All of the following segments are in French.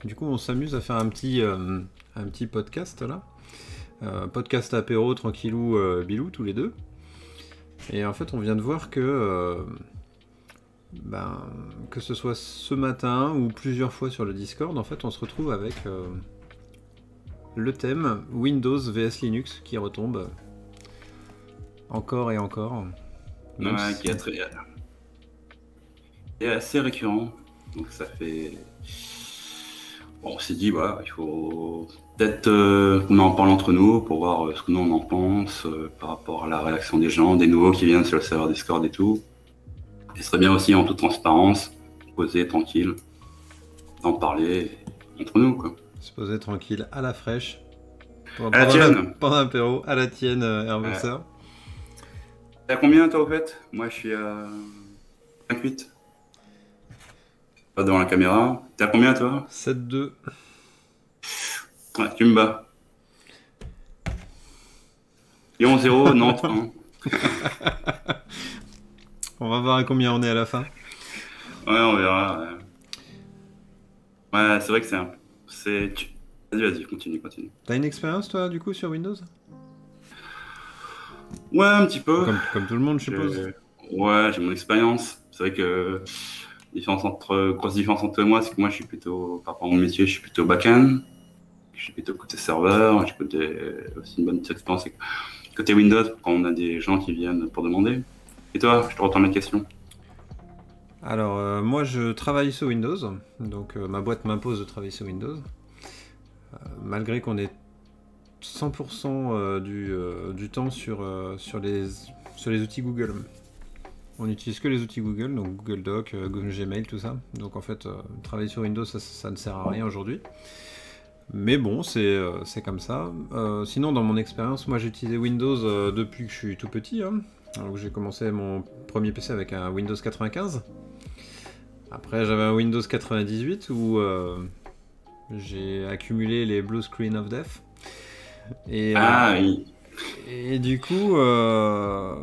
Du coup, on s'amuse à faire un petit podcast là. Podcast apéro, tranquillou, bilou, tous les deux. Et en fait, on vient de voir que ce soit ce matin ou plusieurs fois sur le Discord, en fait, on se retrouve avec le thème Windows vs Linux qui retombe encore et encore. Même Ouais, si- qui est assez récurrent. Donc ça fait. Bon, on s'est dit, voilà, il faut peut-être qu'on en parle entre nous pour voir ce que nous on en pense par rapport à la réaction des gens, des nouveaux qui viennent sur le serveur Discord et tout. Et ce serait bien aussi en toute transparence, poser tranquille, d'en parler entre nous, quoi. Se poser tranquille à la fraîche. À la tienne! Pendant l'apéro, à la tienne, Ouais. Herboxer. T'es à combien toi au fait? Moi je suis à 5-8. Pas devant la caméra. T'es à combien toi? 7-2. Ouais, tu me bats. Lyon 0, Nantes 1. On va voir à combien on est à la fin. Ouais, on verra. Ouais, c'est vrai que c'est un. Vas-y, continue. T'as une expérience, toi, du coup, sur Windows? Ouais, un petit peu. Comme tout le monde, je suppose. Ouais, j'ai mon expérience. C'est vrai que grosse différence entre moi, c'est que moi, je suis plutôt, par rapport à mon métier, je suis plutôt back-end. Je suis plutôt côté serveur. J'ai aussi une bonne petite expérience côté Windows quand on a des gens qui viennent pour demander. Et toi, je te retourne la question. Alors, moi, je travaille sur Windows. Donc, ma boîte m'impose de travailler sur Windows. Malgré qu'on ait 100% du temps sur les outils Google. On n'utilise que les outils Google, donc Google Doc, Google Gmail, tout ça. Donc en fait, travailler sur Windows, ça ne sert à rien aujourd'hui. Mais bon, c'est comme ça. Sinon, dans mon expérience, moi j'ai utilisé Windows depuis que je suis tout petit. Hein. Donc j'ai commencé mon premier PC avec un Windows 95. Après, j'avais un Windows 98 où j'ai accumulé les Blue Screen of Death. Et, Ah oui. et du coup, à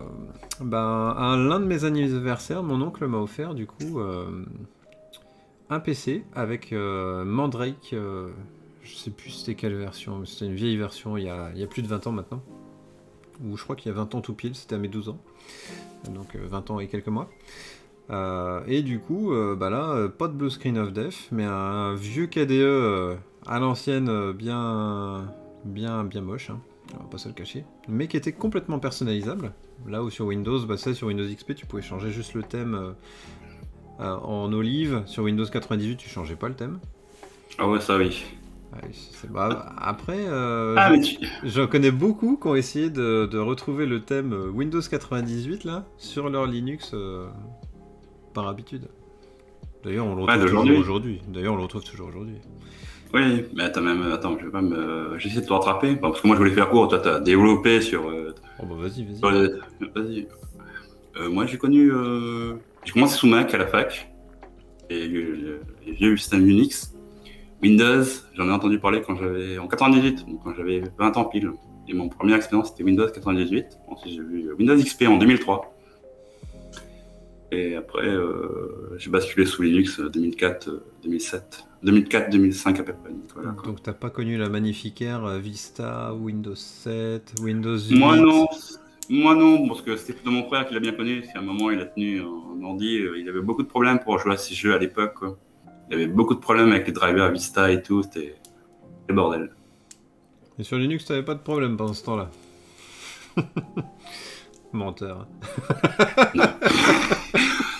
l'un de mes anniversaires, mon oncle m'a offert du coup un PC avec Mandrake. Je sais plus c'était quelle version, c'était une vieille version il y a plus de 20 ans maintenant. Ou je crois qu'il y a 20 ans tout pile, c'était à mes 12 ans. Donc 20 ans et quelques mois. Et du coup, pas de Blue Screen of Death, mais un vieux KDE à l'ancienne, bien moche, hein, on va pas se le cacher, mais qui était complètement personnalisable. Là où sur Windows, sur Windows XP, tu pouvais changer juste le thème en olive. Sur Windows 98, tu changeais pas le thème. Ah ouais, ça oui. Après, Ah, mais tu... j'en connais beaucoup qui ont essayé de retrouver le thème Windows 98 là sur leur Linux par habitude. D'ailleurs, on le retrouve toujours aujourd'hui. Oui, mais attends, j'essaie de te rattraper. Bon, parce que moi, je voulais faire court. Toi, t'as développé sur. Oh bah vas-y. Vas-y. Moi, j'ai commencé sous Mac à la fac. Et les vieux systèmes Unix. Windows, j'en ai entendu parler en 98, donc quand j'avais 20 ans pile. Et mon première expérience, c'était Windows 98. Ensuite, j'ai vu Windows XP en 2003. Et après, j'ai basculé sous Linux 2004, 2007. 2004-2005 à peu près. Donc, voilà, donc t'as pas connu la magnifique ère Vista, Windows 7, Windows 8? Moi non, parce que c'était plutôt mon frère qui l'a bien connu. À un moment, il a tenu un ordi, il avait beaucoup de problèmes pour jouer à ces jeux à l'époque, quoi. Il y avait beaucoup de problèmes avec les drivers Vista et tout, c'était le bordel. Et sur Linux, t'avais pas de problème pendant ce temps-là? Menteur. Non.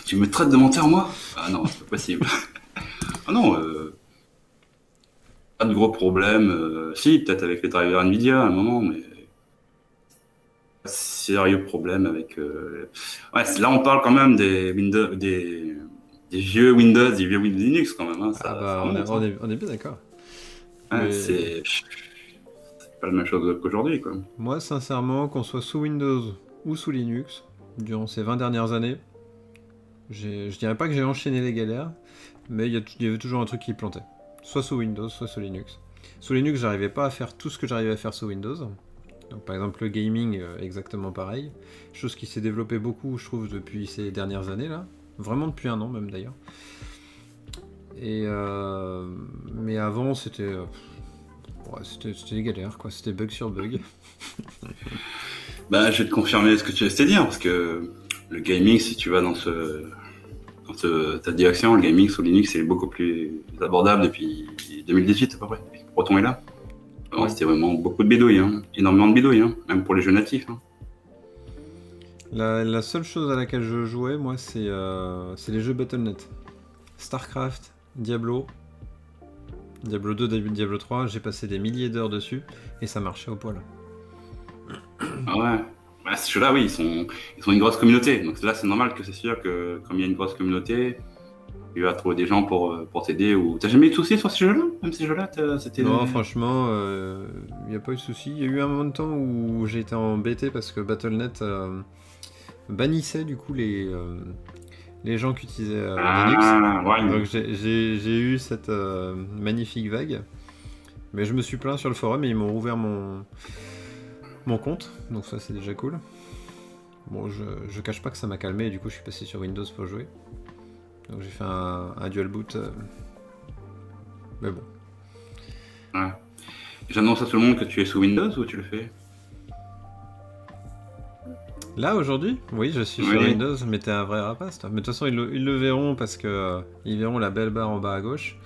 Tu me traites de menteur, moi? Ah non, c'est pas possible. Ah non, pas de gros problèmes. Si, peut-être avec les drivers Nvidia à un moment, mais sérieux problème avec. Ouais, là on parle quand même des Windows, des vieux Windows, des vieux Windows Linux quand même. Hein. Ça remonte, on est bien d'accord. hein. Mais... C'est pas la même chose qu'aujourd'hui, quoi. Moi, sincèrement, qu'on soit sous Windows ou sous Linux, durant ces 20 dernières années, je dirais pas que j'ai enchaîné les galères, mais il y avait toujours un truc qui plantait. Soit sous Windows, soit sous Linux. Sous Linux, j'arrivais pas à faire tout ce que j'arrivais à faire sous Windows. Donc par exemple le gaming, exactement pareil. Chose qui s'est développée beaucoup, je trouve, depuis ces dernières années là. Vraiment depuis un an même d'ailleurs. Mais avant, c'était des galères, quoi. C'était bug sur bug. Bah, je vais te confirmer ce que tu veux dire, parce que le gaming, si tu vas dans ta direction, le gaming sous Linux est beaucoup plus abordable depuis 2018 à peu près. Depuis que Proton est là. Alors, c'était vraiment beaucoup de bidouilles, hein. Énormément de bidouilles, hein. Même pour les jeux natifs. Hein. La seule chose à laquelle je jouais, moi, c'est les jeux Battle.net. Starcraft, Diablo 2, Diablo 3, j'ai passé des milliers d'heures dessus et ça marchait au poil. Ah ouais. Bah, ces jeux-là, oui, ils sont une grosse communauté. Donc là, c'est normal que c'est sûr que comme il y a une grosse communauté, tu vas trouver des gens pour t'aider. Ou t'as jamais eu de soucis sur ces jeux-là? Même ces jeux-là, c'était. Non, franchement, il n'y a pas eu de souci. Il y a eu un moment de temps où j'ai été embêté parce que Battle.net bannissait du coup les gens qui utilisaient Linux. Ouais. Donc j'ai eu cette magnifique vague. Mais je me suis plaint sur le forum et ils m'ont rouvert mon compte. Donc ça c'est déjà cool. Bon, je cache pas que ça m'a calmé et du coup je suis passé sur Windows pour jouer. Donc j'ai fait un dual boot. Mais bon. Ouais. J'annonce à tout le monde que tu es sous Windows ou tu le fais? Là aujourd'hui, oui, je suis sur Windows, mais t'es un vrai rapace, toi. Mais de toute façon, ils le verront parce que ils verront la belle barre en bas à gauche.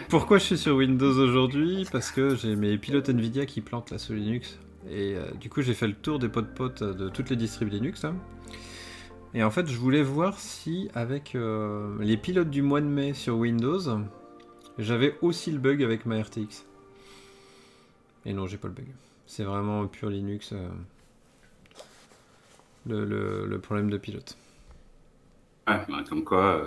Pourquoi je suis sur Windows aujourd'hui? Parce que j'ai mes pilotes Nvidia qui plantent là sous Linux. Et du coup, j'ai fait le tour des potes de toutes les distribs Linux. Là. Et en fait, je voulais voir si avec les pilotes du mois de mai sur Windows, j'avais aussi le bug avec ma RTX. Et non, j'ai pas le bug. C'est vraiment pur Linux. Le problème de pilote. Ouais, bah, comme quoi,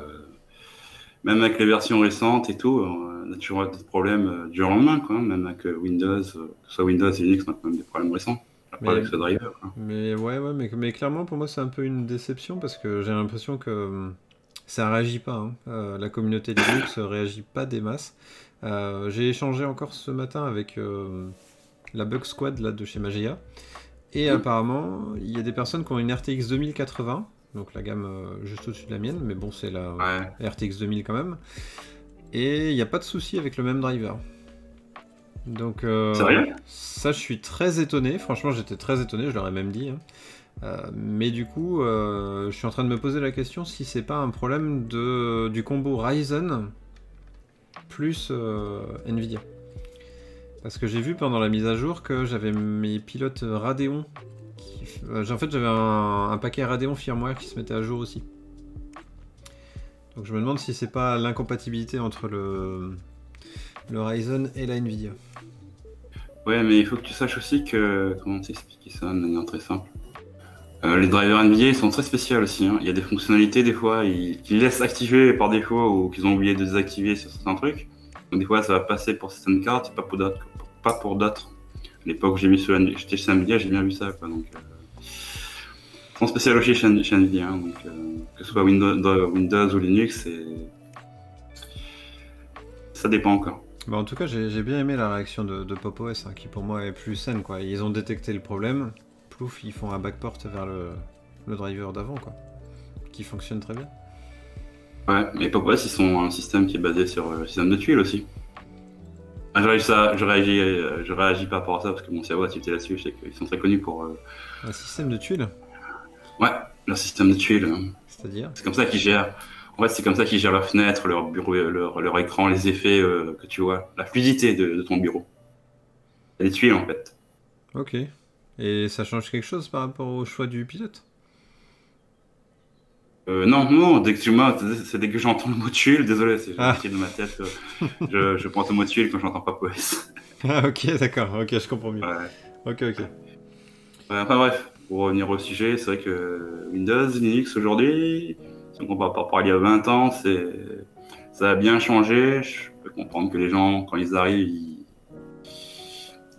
même avec les versions récentes et tout, on a toujours des problèmes du jour au lendemain, quoi. Même avec Windows, que ce soit Windows et Linux, on a quand même des problèmes récents. Pas avec ce driver. Quoi. Mais ouais, mais clairement pour moi c'est un peu une déception parce que j'ai l'impression que ça réagit pas. Hein. La communauté Linux réagit pas des masses. J'ai échangé encore ce matin avec la Bug Squad là, de chez Magia. Et apparemment, il y a des personnes qui ont une RTX 2080, donc la gamme juste au-dessus de la mienne, mais bon, c'est la RTX 2000 quand même. Et il n'y a pas de souci avec le même driver. Donc, ça, je suis très étonné. Franchement, j'étais très étonné, je leur ai même dit. Hein. Mais du coup, je suis en train de me poser la question si c'est pas un problème du combo Ryzen plus Nvidia. Parce que j'ai vu pendant la mise à jour que j'avais mes pilotes Radeon. En fait, j'avais un paquet Radeon firmware qui se mettait à jour aussi. Donc je me demande si c'est pas l'incompatibilité entre le Ryzen et la Nvidia. Ouais, mais il faut que tu saches aussi que... Comment t'expliquer ça de manière très simple? Les drivers Nvidia, ils sont très spéciaux aussi. Hein. Il y a des fonctionnalités, des fois, qu'ils laissent activer par défaut ou qu'ils ont oublié de désactiver sur certains trucs. Donc des fois, ça va passer pour certaines cartes, pas pour d'autres. À l'époque où j'étais chez Nvidia, j'ai bien vu ça. Quoi, donc, ils sont spéciaux aussi chez Nvidia. Hein, donc, que ce soit Windows ou Linux, ça dépend encore. Bah en tout cas, j'ai bien aimé la réaction de PopOS, hein, qui pour moi est plus saine. Quoi. Ils ont détecté le problème, plouf, ils font un backport vers le driver d'avant, quoi, qui fonctionne très bien. Ouais, mais PopOS, ils sont un système qui est basé sur le système de tuiles aussi. Ah, je réagis par rapport à ça parce que mon cerveau a tilté là-dessus. Je sais qu'ils sont très connus pour. Un système de tuiles? Ouais, leur système de tuiles. C'est-à-dire? C'est comme ça qu'ils gèrent. En fait, c'est comme ça qu'ils gèrent leurs fenêtres, leur bureau, leur écran, les effets que tu vois, la fluidité de ton bureau. Les tuiles, en fait. Ok. Et ça change quelque chose par rapport au choix du pilote? Non, dès que j'entends le mot tuile, désolé, c'est sorti de ma tête. Je pense au mot tuile quand j'entends PopOS. Ah ok, d'accord, ok, je comprends mieux. Ouais. Ok. Enfin bref, pour revenir au sujet, c'est vrai que Windows, Linux aujourd'hui, si on compare par rapport à il y a 20 ans, ça a bien changé. Je peux comprendre que les gens, quand ils arrivent, ils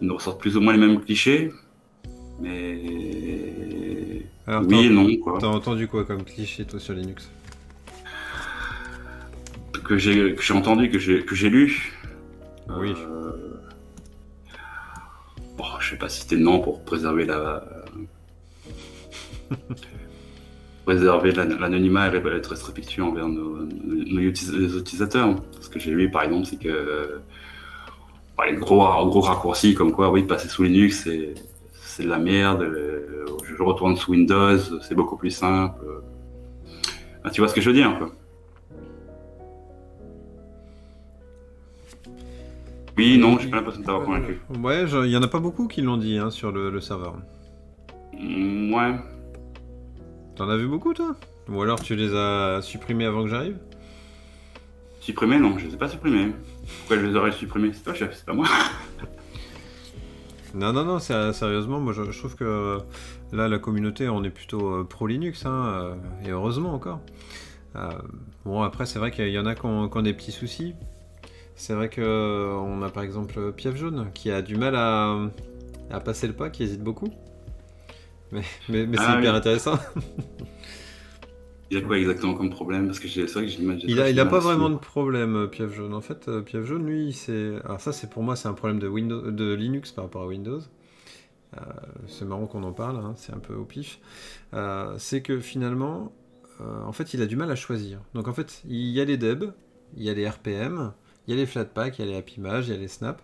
nous ressortent plus ou moins les mêmes clichés. Mais alors, oui et non, quoi. T'as entendu quoi comme cliché, toi, sur Linux? Que j'ai entendu, que j'ai lu. Oui. Bon, je vais pas citer de nom pour préserver la... préserver l'anonymat et être respectueux envers nos utilisateurs. Ce que j'ai vu, par exemple, c'est que les gros raccourcis comme quoi, oui, passer sous Linux, c'est de la merde. Je retourne sous Windows, c'est beaucoup plus simple. Tu vois ce que je veux dire, un peu. Oui, non, j'ai pas l'impression de t'avoir convaincu. Ouais, il y en a pas beaucoup qui l'ont dit hein, sur le serveur. Ouais. T'en as vu beaucoup, toi? Ou alors tu les as supprimés avant que j'arrive? Supprimés, non, je les ai pas supprimés. Pourquoi je les aurais supprimés? C'est toi, chef, c'est pas moi. Non, sérieusement, moi je trouve que là, la communauté, on est plutôt pro Linux, hein, et heureusement encore. Bon, après, c'est vrai qu'il y en a qui ont des petits soucis. C'est vrai qu'on a par exemple Piève Jaune qui a du mal à passer le pas, qui hésite beaucoup. Mais c'est hyper intéressant. Il y a quoi exactement comme problème? Parce que c'est vrai que j'ai l'image. Il a pas vraiment de problème, Piève Jaune. En fait, Piève Jaune, lui, c'est. Alors, ça, c'est pour moi, c'est un problème de Linux par rapport à Windows. C'est marrant qu'on en parle, hein, c'est un peu au pif. C'est que finalement, en fait, il a du mal à choisir. Donc, en fait, il y a les deb, il y a les RPM, il y a les Flatpak, il y a les AppImage, il y a les Snap.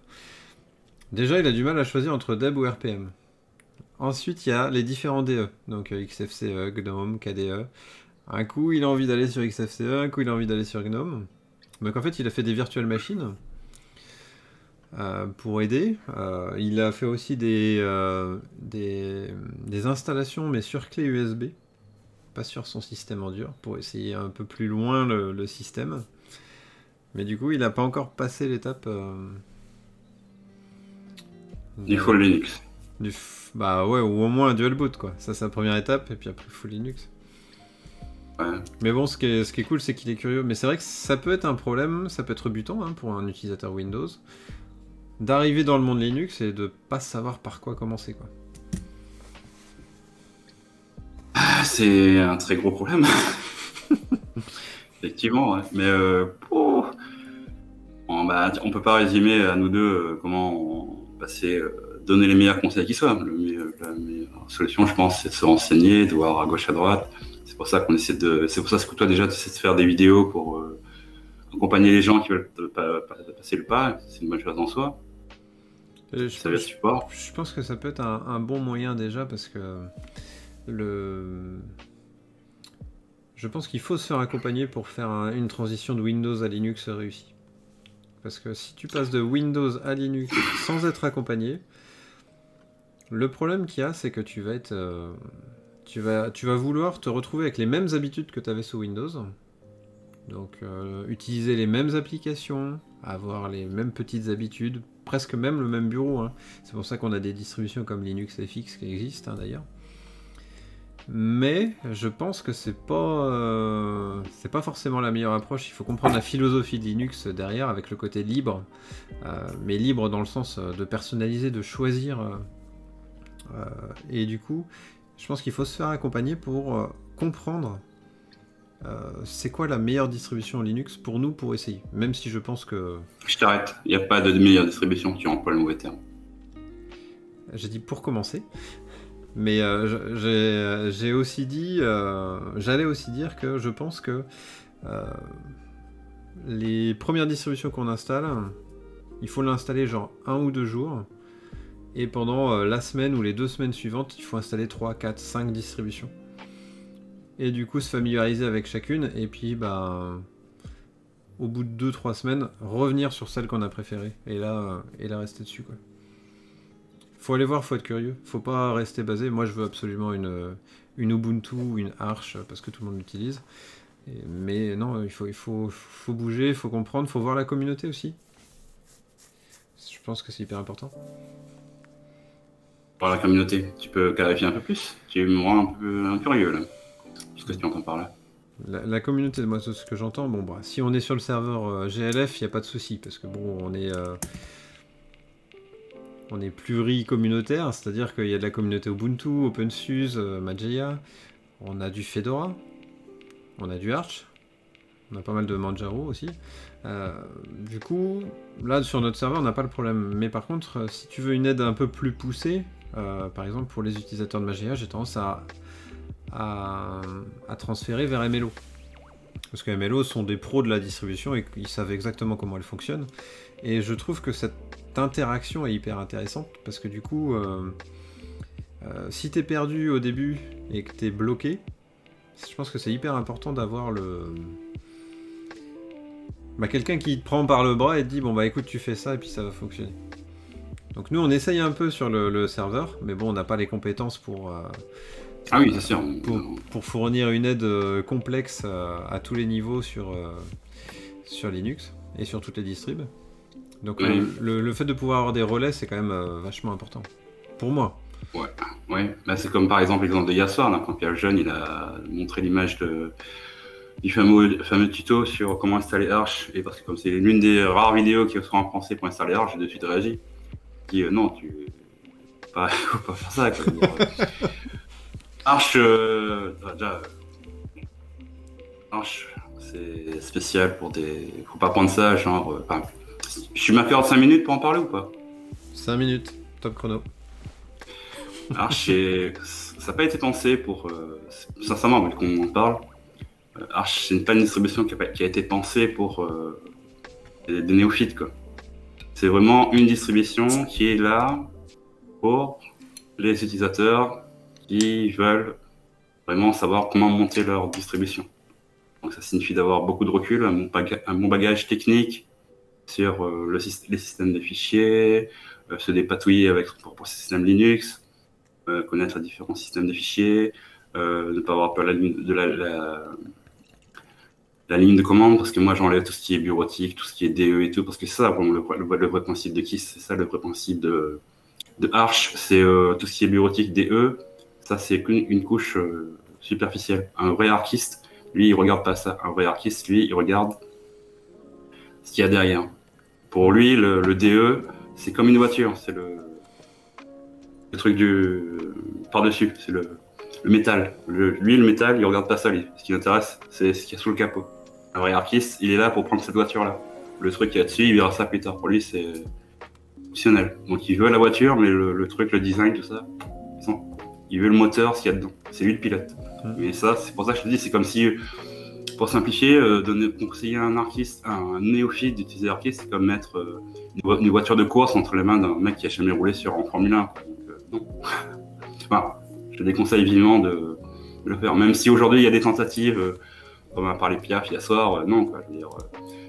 Déjà, il a du mal à choisir entre deb ou RPM. Ensuite, il y a les différents DE, donc XFCE, GNOME, KDE. Un coup, il a envie d'aller sur XFCE, un coup, il a envie d'aller sur GNOME. Donc, en fait, il a fait des virtual machines pour aider. Il a fait aussi des installations, mais sur clé USB, pas sur son système en dur, pour essayer un peu plus loin le système. Mais du coup, il n'a pas encore passé l'étape du full Linux. Bah ouais, ou au moins un dual boot, quoi. Ça, c'est la première étape, et puis après, full Linux. Ouais. Mais bon, ce qui est cool, c'est qu'il est curieux. Mais c'est vrai que ça peut être un problème, ça peut être rebutant hein, pour un utilisateur Windows, d'arriver dans le monde Linux et de pas savoir par quoi commencer, quoi. C'est un très gros problème. Effectivement, ouais. Mais on peut pas résumer à nous deux comment donner les meilleurs conseils qui soient. La meilleure solution, je pense, c'est de se renseigner, de voir à gauche, à droite. C'est pour ça qu'on essaie c'est pour ça que toi déjà tu essaies de faire des vidéos pour accompagner les gens qui veulent passer le pas. C'est une bonne chose en soi. Je pense que ça peut être un bon moyen déjà parce que je pense qu'il faut se faire accompagner pour faire une transition de Windows à Linux réussie. Parce que si tu passes de Windows à Linux sans être accompagné, le problème qu'il y a, c'est que tu vas être... tu vas vouloir te retrouver avec les mêmes habitudes que tu avais sous Windows. Donc utiliser les mêmes applications, avoir les mêmes petites habitudes, presque même le même bureau. Hein. C'est pour ça qu'on a des distributions comme Linux FX qui existent d'ailleurs. Mais je pense que c'est pas forcément la meilleure approche. Il faut comprendre la philosophie de Linux derrière avec le côté libre, mais libre dans le sens de personnaliser, de choisir. Et du coup, je pense qu'il faut se faire accompagner pour comprendre c'est quoi la meilleure distribution Linux pour nous pour essayer. Même si je pense que... Je t'arrête, il n'y a pas de meilleure distribution, tu emploies le mauvais terme. J'ai dit pour commencer. Mais j'ai aussi dit, j'allais aussi dire que je pense que les premières distributions qu'on installe, il faut l'installer genre 1 ou 2 jours. Et pendant la semaine ou les 2 semaines suivantes, il faut installer 3, 4, 5 distributions. Et du coup, se familiariser avec chacune. Et puis, bah, au bout de 2-3 semaines, revenir sur celle qu'on a préférée. Et là rester dessus, quoi. Faut aller voir, faut être curieux. Faut pas rester basé. Moi, je veux absolument une Ubuntu ou une Arch parce que tout le monde l'utilise. Mais non, il faut bouger, il faut comprendre, il faut voir la communauté aussi. Je pense que c'est hyper important. Par la communauté, tu peux clarifier un peu plus? Tu me rends un peu curieux là. Qu'est-ce que tu entends par là? La communauté, moi, ce que j'entends, bon, bah, si on est sur le serveur GLF, il n'y a pas de souci parce que bon, on est pluri-communautaire, c'est-à-dire qu'il y a de la communauté Ubuntu, OpenSUSE, Mageia, on a du Fedora, on a du Arch, on a pas mal de Manjaro aussi. Du coup, là sur notre serveur, on n'a pas le problème. Mais par contre, si tu veux une aide un peu plus poussée, par exemple pour les utilisateurs de Mageia, j'ai tendance à à transférer vers MLO. Parce que MLO sont des pros de la distribution et ils savent exactement comment elle fonctionne. Et je trouve que cette interaction est hyper intéressante parce que du coup, si t'es perdu au début et que t'es bloqué, je pense que c'est hyper important d'avoir quelqu'un qui te prend par le bras et te dit bon bah écoute tu fais ça et puis ça va fonctionner. Donc nous on essaye un peu sur le serveur, mais bon on n'a pas les compétences pour Ah oui, c'est sûr. pour fournir une aide complexe à tous les niveaux sur Linux et sur toutes les distribs. Donc Oui. le fait de pouvoir avoir des relais c'est quand même vachement important. Pour moi. Ouais. Bah, c'est comme par exemple l'exemple de hier soir, là, quand Pierre Jeune il a montré l'image du fameux tuto sur comment installer Arch, et parce que comme c'est l'une des rares vidéos qui sera en français pour installer Arch, j'ai de suite réagi. J'ai dit non, faut pas faire ça. Quoi. Arch, déjà, Arch, c'est spécial pour des. Faut pas prendre ça, genre. Je suis ma période de 5 minutes pour en parler ou pas? 5 minutes, top chrono. Arch, ça n'a pas été pensé pour. Sincèrement, vu qu'on en parle, Arch, c'est pas une distribution qui a été pensée pour des néophytes, quoi. C'est vraiment une distribution qui est là pour les utilisateurs qui veulent vraiment savoir comment monter leur distribution. Donc ça signifie d'avoir beaucoup de recul, un bon bagage technique sur les systèmes de fichiers, se dépatouiller avec son propre système Linux, connaître les différents systèmes de fichiers, ne pas avoir peur de la ligne de commande, parce que moi j'enlève tout ce qui est bureautique, tout ce qui est DE et tout, parce que c'est ça vraiment le vrai principe de KISS, c'est ça le vrai principe de Arch, c'est tout ce qui est bureautique, DE, ça c'est une couche superficielle. Un vrai archiste, lui, il regarde pas ça. Un vrai archiste, lui, il regarde ce qu'il y a derrière. Pour lui, le DE, c'est comme une voiture, c'est le truc du par-dessus, c'est le métal. Lui, le métal, il regarde pas ça, lui. Ce qui l'intéresse, c'est ce qu'il y a sous le capot. Un vrai archiste, il est là pour prendre cette voiture-là. Le truc qu'il y a dessus, il verra ça plus tard. Pour lui, c'est optionnel. Donc, il veut la voiture, mais le truc, le design, tout ça, il veut le moteur, ce qu'il y a dedans. C'est lui le pilote. Mais ça, c'est pour ça que je te dis, c'est comme si, pour simplifier, conseiller à un néophyte d'utiliser Archist, c'est comme mettre une voiture de course entre les mains d'un mec qui a jamais roulé en Formule 1. Quoi. Donc, non. Enfin, je te déconseille vivement de le faire. Même si aujourd'hui il y a des tentatives, comme a parlé Piaf hier soir, non, quoi. Je veux dire,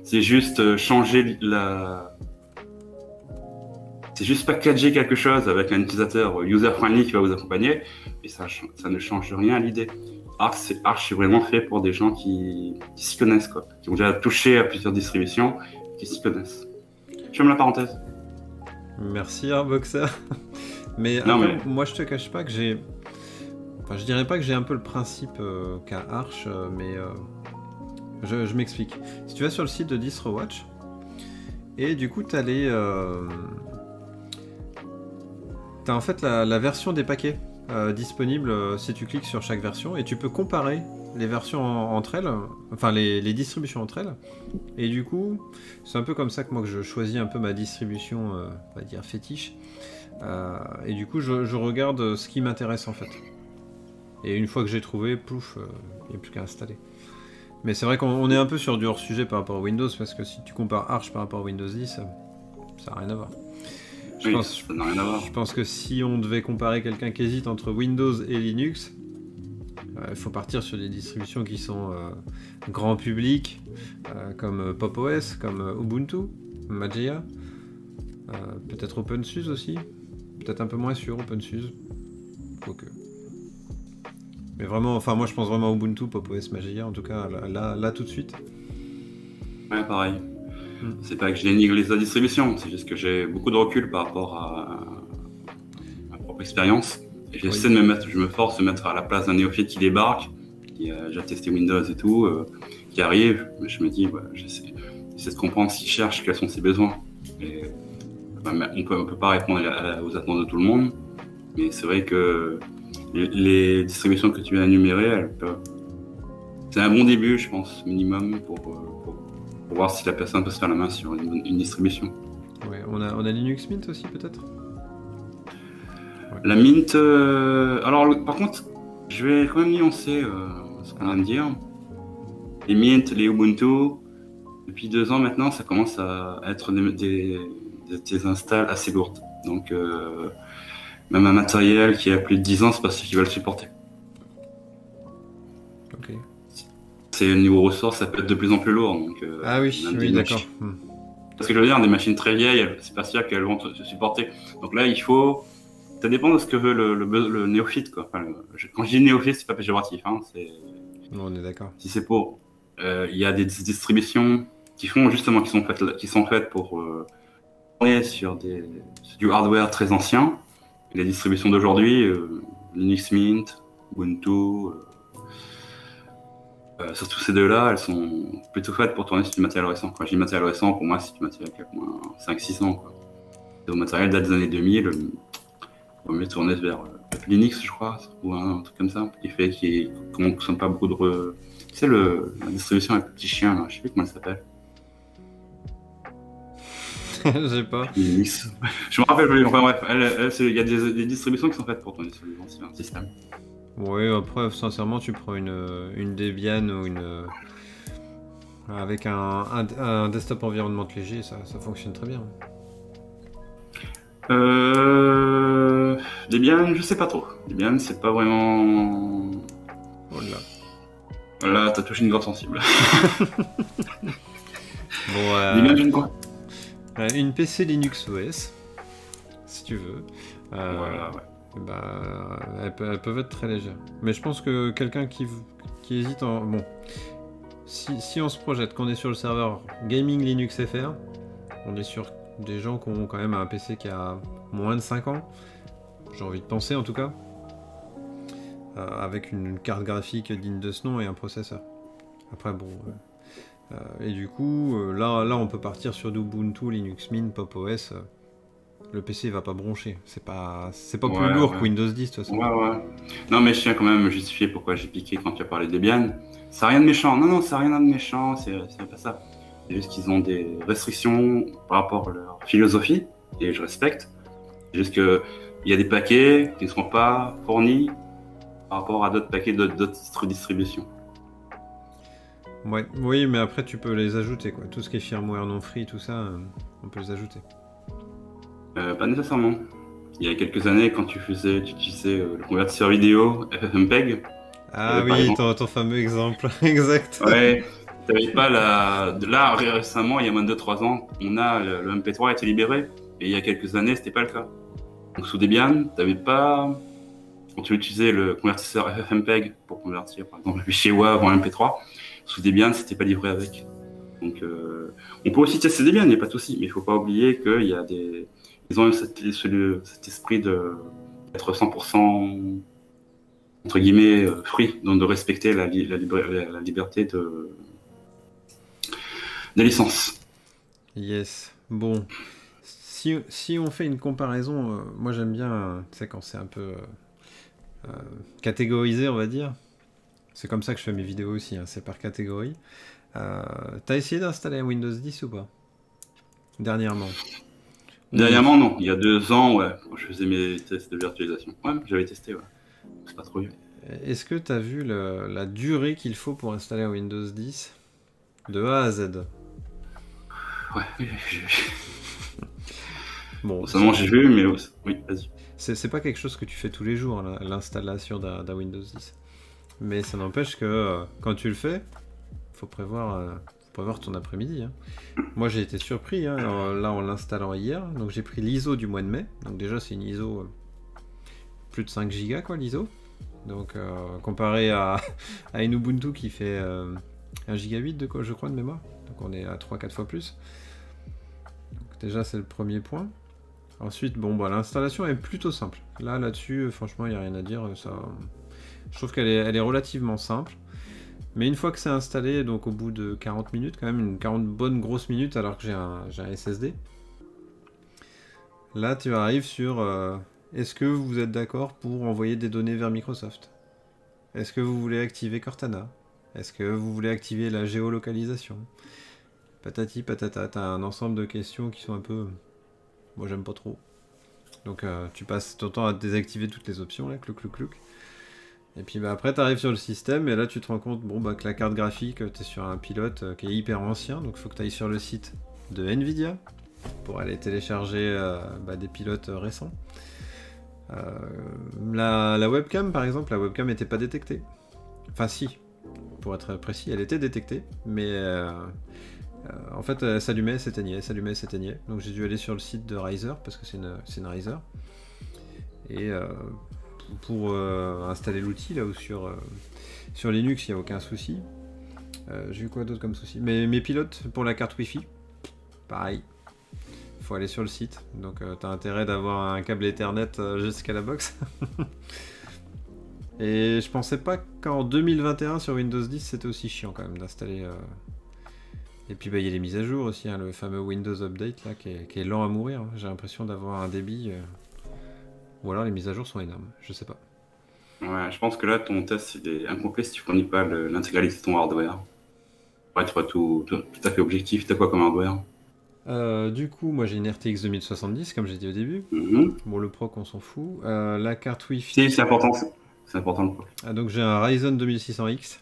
c'est juste changer c'est juste packager quelque chose avec un utilisateur user-friendly qui va vous accompagner, et ça ne change rien à l'idée. Arch, c'est vraiment fait pour des gens qui s'y connaissent, quoi, qui ont déjà touché à plusieurs distributions, qui s'y connaissent. Je ferme la parenthèse. Merci Arboxer. mais moi je te cache pas que j'ai... Enfin je dirais pas que j'ai un peu le principe qu'a Arch, mais je m'explique. Si tu vas sur le site de DistroWatch, et du coup t'as t'as en fait la version des paquets disponible si tu cliques sur chaque version, et tu peux comparer les versions entre elles, enfin les distributions entre elles, et du coup c'est un peu comme ça que moi que je choisis un peu ma distribution on va dire fétiche, et du coup je regarde ce qui m'intéresse en fait, et une fois que j'ai trouvé, pouf, il n'y a plus qu'à installer. Mais c'est vrai qu'on est un peu sur du hors sujet par rapport à Windows, parce que si tu compares Arch par rapport à Windows 10, ça n'a rien à voir. Je pense que si on devait comparer quelqu'un qui hésite entre Windows et Linux, il faut partir sur des distributions qui sont grand public, comme Pop! OS, comme Ubuntu, Mageia, peut-être OpenSUSE aussi, peut-être un peu moins sur OpenSUSE, quoique. Mais vraiment, enfin moi je pense vraiment à Ubuntu, Pop! OS, Mageia, en tout cas là tout de suite. Ouais, pareil. C'est pas que je dénigre les autres distributions, c'est juste que j'ai beaucoup de recul par rapport à ma propre expérience. Et j'essaie je me force de me mettre à la place d'un néophyte qui débarque, qui a déjà testé Windows et tout, qui arrive. Je me dis, j'essaie de comprendre ce qu'il cherche, quels sont ses besoins. Et, on peut pas répondre aux attentes de tout le monde, mais c'est vrai que les distributions que tu viens d'énumérer, c'est un bon début, je pense, minimum, pour voir si la personne peut se faire la main sur une distribution. Ouais, on a Linux Mint aussi peut-être. La Mint, alors par contre, Je vais quand même nuancer ce qu'on vient de dire. Les Mint, les Ubuntu, depuis 2 ans maintenant, ça commence à être des installs assez lourdes. Donc, même un matériel qui a plus de 10 ans, c'est pas ce qu'ils veulent supporter. Ok. C'est au niveau ressources, ça peut être de plus en plus lourd. Donc, Ah oui, même oui, d'accord. Parce que je veux dire, des machines très vieilles, c'est pas sûr qu'elles vont se supporter. Donc là, il faut. Ça dépend de ce que veut le néophyte, quoi. Enfin, quand je dis néophyte, c'est pas péjoratif. Hein, On est d'accord. si c'est pour. Il y a des distributions qui font justement, qui sont faites pour tourner sur du hardware très ancien. Et les distributions d'aujourd'hui, Linux Mint, Ubuntu, surtout ces deux-là, elles sont plutôt faites pour tourner sur du matériel récent. Quand je dis matériel récent, pour moi, c'est du matériel qui a au moins 5-6 ans. Quoi. Le matériel date des années 2000, on va mieux tourner vers Linux, je crois, ou un truc comme ça, qui ne consomme pas beaucoup de. Tu sais, la distribution avec le petit chien, là, je sais plus comment elle s'appelle. Je sais pas. Linux. Je me rappelle plus. Enfin bref, il y a des distributions qui sont faites pour tourner sur les anciens systèmes. Oui, après, sincèrement, tu prends une Debian ou avec un desktop environnement léger, ça fonctionne très bien. Debian, je sais pas trop. Debian, c'est pas vraiment. Voilà. Là, t'as touché une corde sensible. Bon, Debian, je ne crois. Une PC Linux OS, si tu veux. Voilà, ouais. Bah, elles peuvent être très légères. Mais je pense que quelqu'un qui hésite en... Bon, si on se projette qu'on est sur le serveur Gaming Linux FR, on est sur des gens qui ont quand même un PC qui a moins de 5 ans, j'ai envie de penser en tout cas, avec une carte graphique digne de ce nom et un processeur. Après bon... et du coup, là on peut partir sur d'Ubuntu, Linux Mint, Pop OS... Le PC va pas broncher, c'est pas plus lourd que Windows 10 de toute façon. Ouais. Non mais je tiens quand même à justifier pourquoi j'ai piqué quand tu as parlé de Debian. Ça n'a rien de méchant, non, ça n'a rien de méchant, c'est pas ça. C'est juste qu'ils ont des restrictions par rapport à leur philosophie, et je respecte. C'est juste qu'il y a des paquets qui ne seront pas fournis par rapport à d'autres paquets d'autres distributions. Ouais, oui, mais après tu peux les ajouter quoi. Tout ce qui est firmware non free, tout ça, on peut les ajouter. Pas nécessairement. Il y a quelques années, quand tu utilisais le convertisseur vidéo FFmpeg. Ah oui, ton fameux exemple, exact. Ouais, t'avais pas Là, récemment, il y a moins de 2-3 ans, le MP3 a été libéré, et il y a quelques années, c'était pas le cas. Donc sous Debian, t'avais pas. Quand tu utilisais le convertisseur FFmpeg pour convertir, par exemple, un fichier WAV en MP3, sous Debian, c'était pas livré avec. Donc, on peut aussi tester Debian, il n'y a pas de souci, mais il faut pas oublier qu'il y a des. Ils ont cet esprit d'être 100% entre guillemets free, donc de respecter la liberté des licences. Yes. Bon, si on fait une comparaison, moi j'aime bien, tu sais, quand c'est un peu catégorisé, on va dire. C'est comme ça que je fais mes vidéos aussi, hein, c'est par catégorie. T'as essayé d'installer un Windows 10 ou pas? Dernièrement? Dernièrement, non. Il y a 2 ans, ouais, quand je faisais mes tests de virtualisation. Ouais, j'avais testé, ouais. C'est pas trop vieux. Est-ce que tu as vu la durée qu'il faut pour installer un Windows 10 de A à Z? Ouais, oui, j'ai vu. Bon, seulement j'ai vu, mais oui, vas-y. C'est pas quelque chose que tu fais tous les jours, l'installation d'un Windows 10. Mais ça n'empêche que quand tu le fais, faut prévoir ton après-midi. Hein. Moi j'ai été surpris, hein, là en l'installant hier, donc j'ai pris l'ISO du mois de mai, donc déjà c'est une ISO plus de 5 Go quoi l'ISO. Donc comparé à une Ubuntu qui fait 1 Go de quoi je crois de mémoire, donc on est à 3-4 fois plus. Donc déjà c'est le premier point. Ensuite bon bah l'installation est plutôt simple. Là-dessus franchement il n'y a rien à dire. Je trouve qu'elle est relativement simple. Mais une fois que c'est installé, donc au bout de 40 minutes, quand même, une 40 bonnes grosses minutes, alors que j'ai un SSD, là tu arrives sur est-ce que vous êtes d'accord pour envoyer des données vers Microsoft? Est-ce que vous voulez activer Cortana? Est-ce que vous voulez activer la géolocalisation? Patati patata, t'as un ensemble de questions qui sont un peu... Moi j'aime pas trop. Donc tu passes ton temps à désactiver toutes les options, là, clouc clouc clouc. Et puis bah, après, tu arrives sur le système et là, tu te rends compte bon, bah, que la carte graphique, tu es sur un pilote qui est hyper ancien, donc il faut que tu ailles sur le site de Nvidia pour aller télécharger des pilotes récents. La webcam, par exemple, la webcam n'était pas détectée. Enfin, si, pour être précis, elle était détectée, mais en fait, elle s'allumait, s'éteignait, s'allumait, s'éteignait. Donc j'ai dû aller sur le site de Riser, parce que c'est une Riser. Et pour installer l'outil, là où sur Linux, il n'y a aucun souci. J'ai eu quoi d'autre comme souci? Mes pilotes pour la carte Wi-Fi, pareil. Faut aller sur le site, donc t'as intérêt d'avoir un câble Ethernet jusqu'à la box. Et je pensais pas qu'en 2021 sur Windows 10 c'était aussi chiant quand même d'installer. Et puis bah il y a les mises à jour aussi, hein, le fameux Windows Update là qui est lent à mourir. Hein. J'ai l'impression d'avoir un débit. Ou alors les mises à jour sont énormes, je sais pas. Ouais, je pense que là ton test il est incomplet si tu fournis pas l'intégralité de ton hardware. Pour être tout à fait objectif, t'as quoi comme hardware? Du coup, moi j'ai une RTX 2070, comme j'ai dit au début. Bon, le proc, on s'en fout. La carte Wi-Fi. Si, c'est important. C'est important le proc. Donc j'ai un Ryzen 2600X.